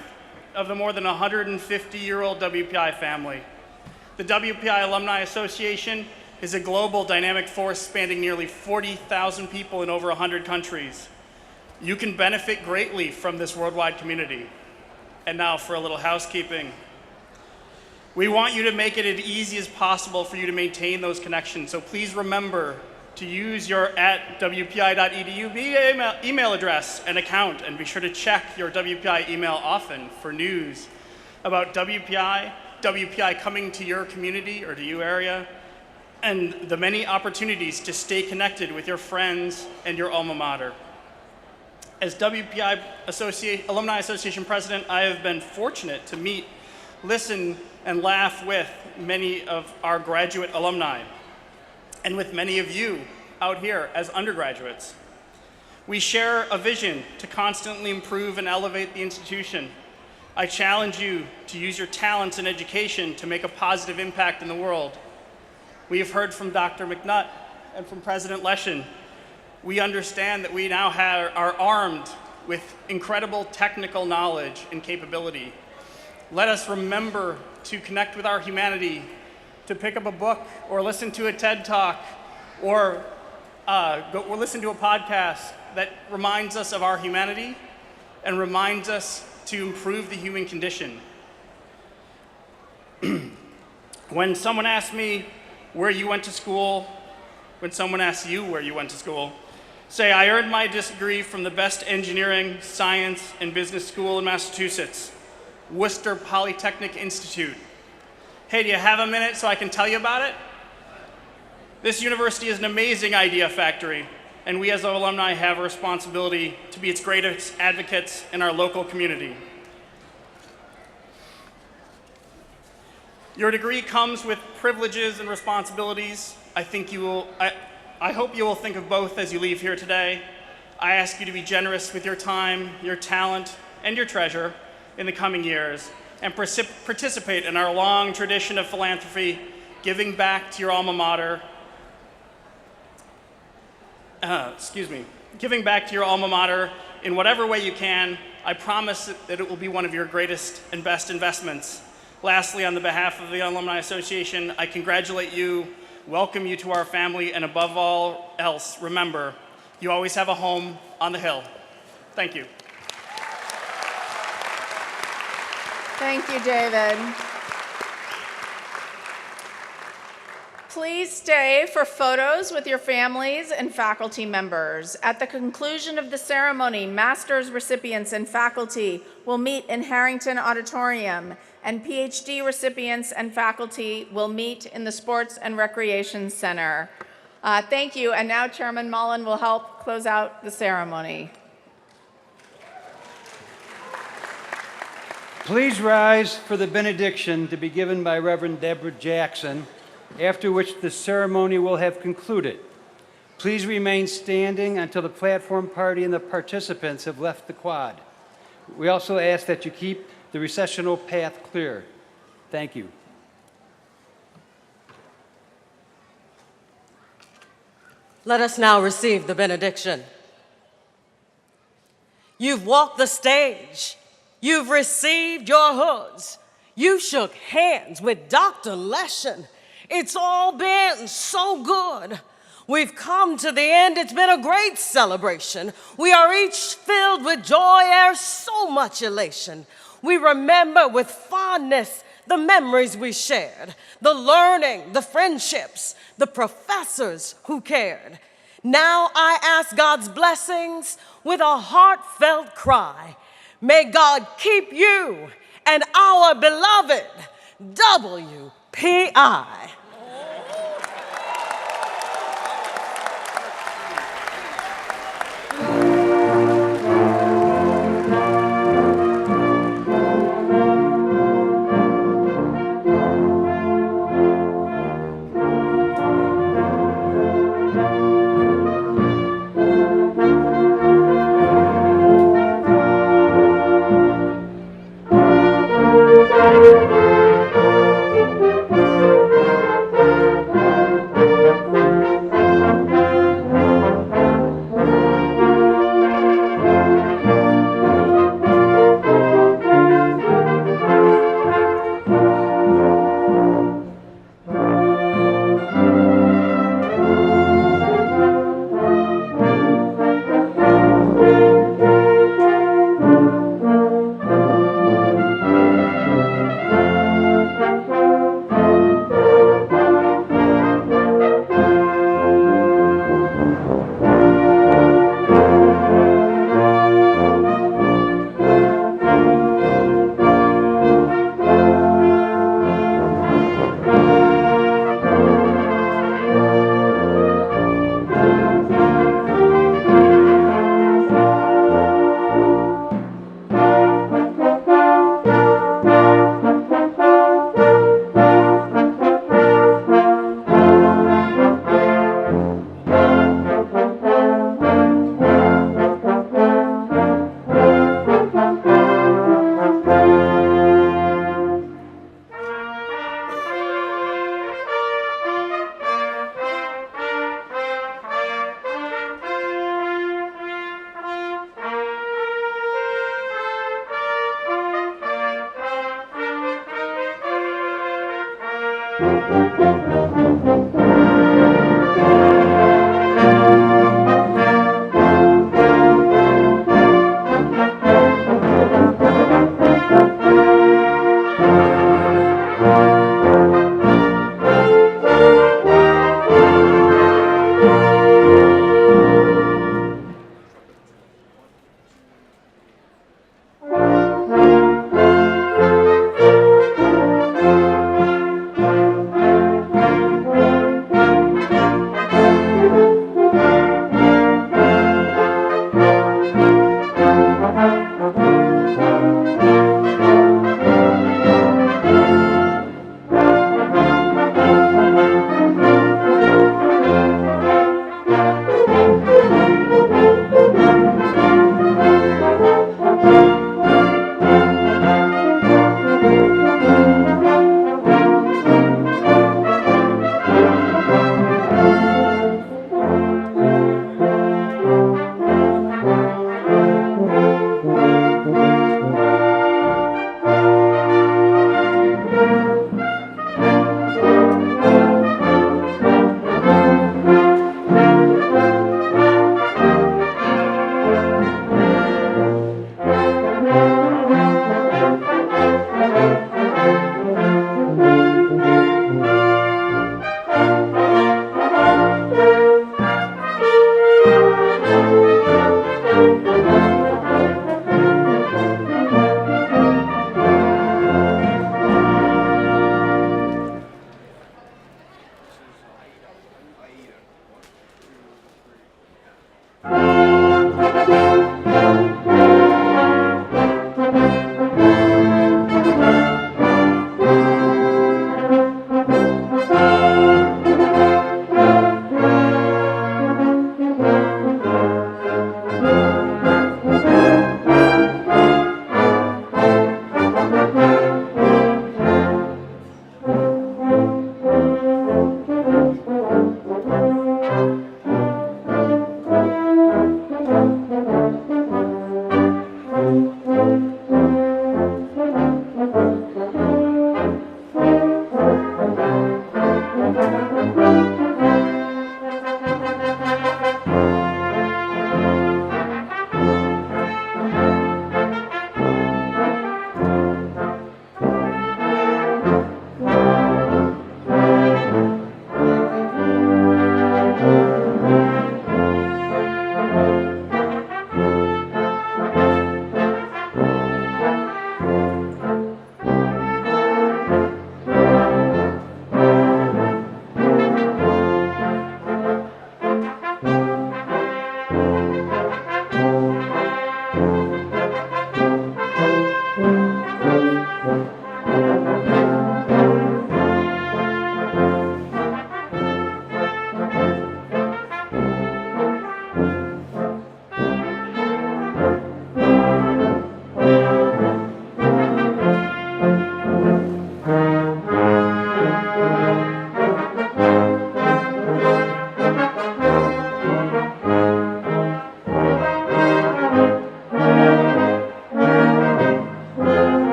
of the more than 150-year-old WPI family. The WPI Alumni Association is a global dynamic force spanning nearly 40,000 people in over 100 countries. You can benefit greatly from this worldwide community. And now for a little housekeeping. We want you to make it as easy as possible for you to maintain those connections, so please remember to use your @wpi.edu email address and account, and be sure to check your WPI email often for news about WPI coming to your community or to your area, and the many opportunities to stay connected with your friends and your alma mater. As WPI Alumni Association President, I have been fortunate to meet, listen, and laugh with many of our graduate alumni, and with many of you out here as undergraduates. We share a vision to constantly improve and elevate the institution. I challenge you to use your talents and education to make a positive impact in the world. We have heard from Dr. McNutt and from President Lechon. We understand that we now are armed with incredible technical knowledge and capability. Let us remember to connect with our humanity, to pick up a book or listen to a TED Talk or listen to a podcast that reminds us of our humanity and reminds us to improve the human condition. When someone asks me where you went to school, when someone asks you where you went to school, say, I earned my degree from the best engineering, science, and business school in Massachusetts, Worcester Polytechnic Institute. Hey, do you have a minute so I can tell you about it? This university is an amazing idea factory, and we as alumni have a responsibility to be its greatest advocates in our local community. Your degree comes with privileges and responsibilities. I hope you will think of both as you leave here today. I ask you to be generous with your time, your talent, and your treasure in the coming years, and participate in our long tradition of philanthropy, giving back to your alma mater. Giving back to your alma mater in whatever way you can. I promise that it will be one of your greatest and best investments. Lastly, on the behalf of the Alumni Association, I congratulate you, welcome you to our family, and above all else, remember, you always have a home on the hill. Thank you. Thank you, David. Please stay for photos with your families and faculty members. At the conclusion of the ceremony, master's recipients and faculty will meet in Harrington Auditorium, and PhD recipients and faculty will meet in the Sports and Recreation Center. Thank you, and now Chairman Mullen will help close out the ceremony. Please rise for the benediction to be given by Reverend Deborah Jackson, after which the ceremony will have concluded. Please remain standing until the platform party and the participants have left the quad. We also ask that you keep the recessional path clear. Thank you. Let us now receive the benediction. You've walked the stage. You've received your hoods. You shook hands with Dr. Lechon. It's all been so good. We've come to the end. It's been a great celebration. We are each filled with joy and so much elation. We remember with fondness the memories we shared, the learning, the friendships, the professors who cared. Now I ask God's blessings with a heartfelt cry. May God keep you and our beloved WPI.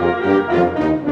Thank you.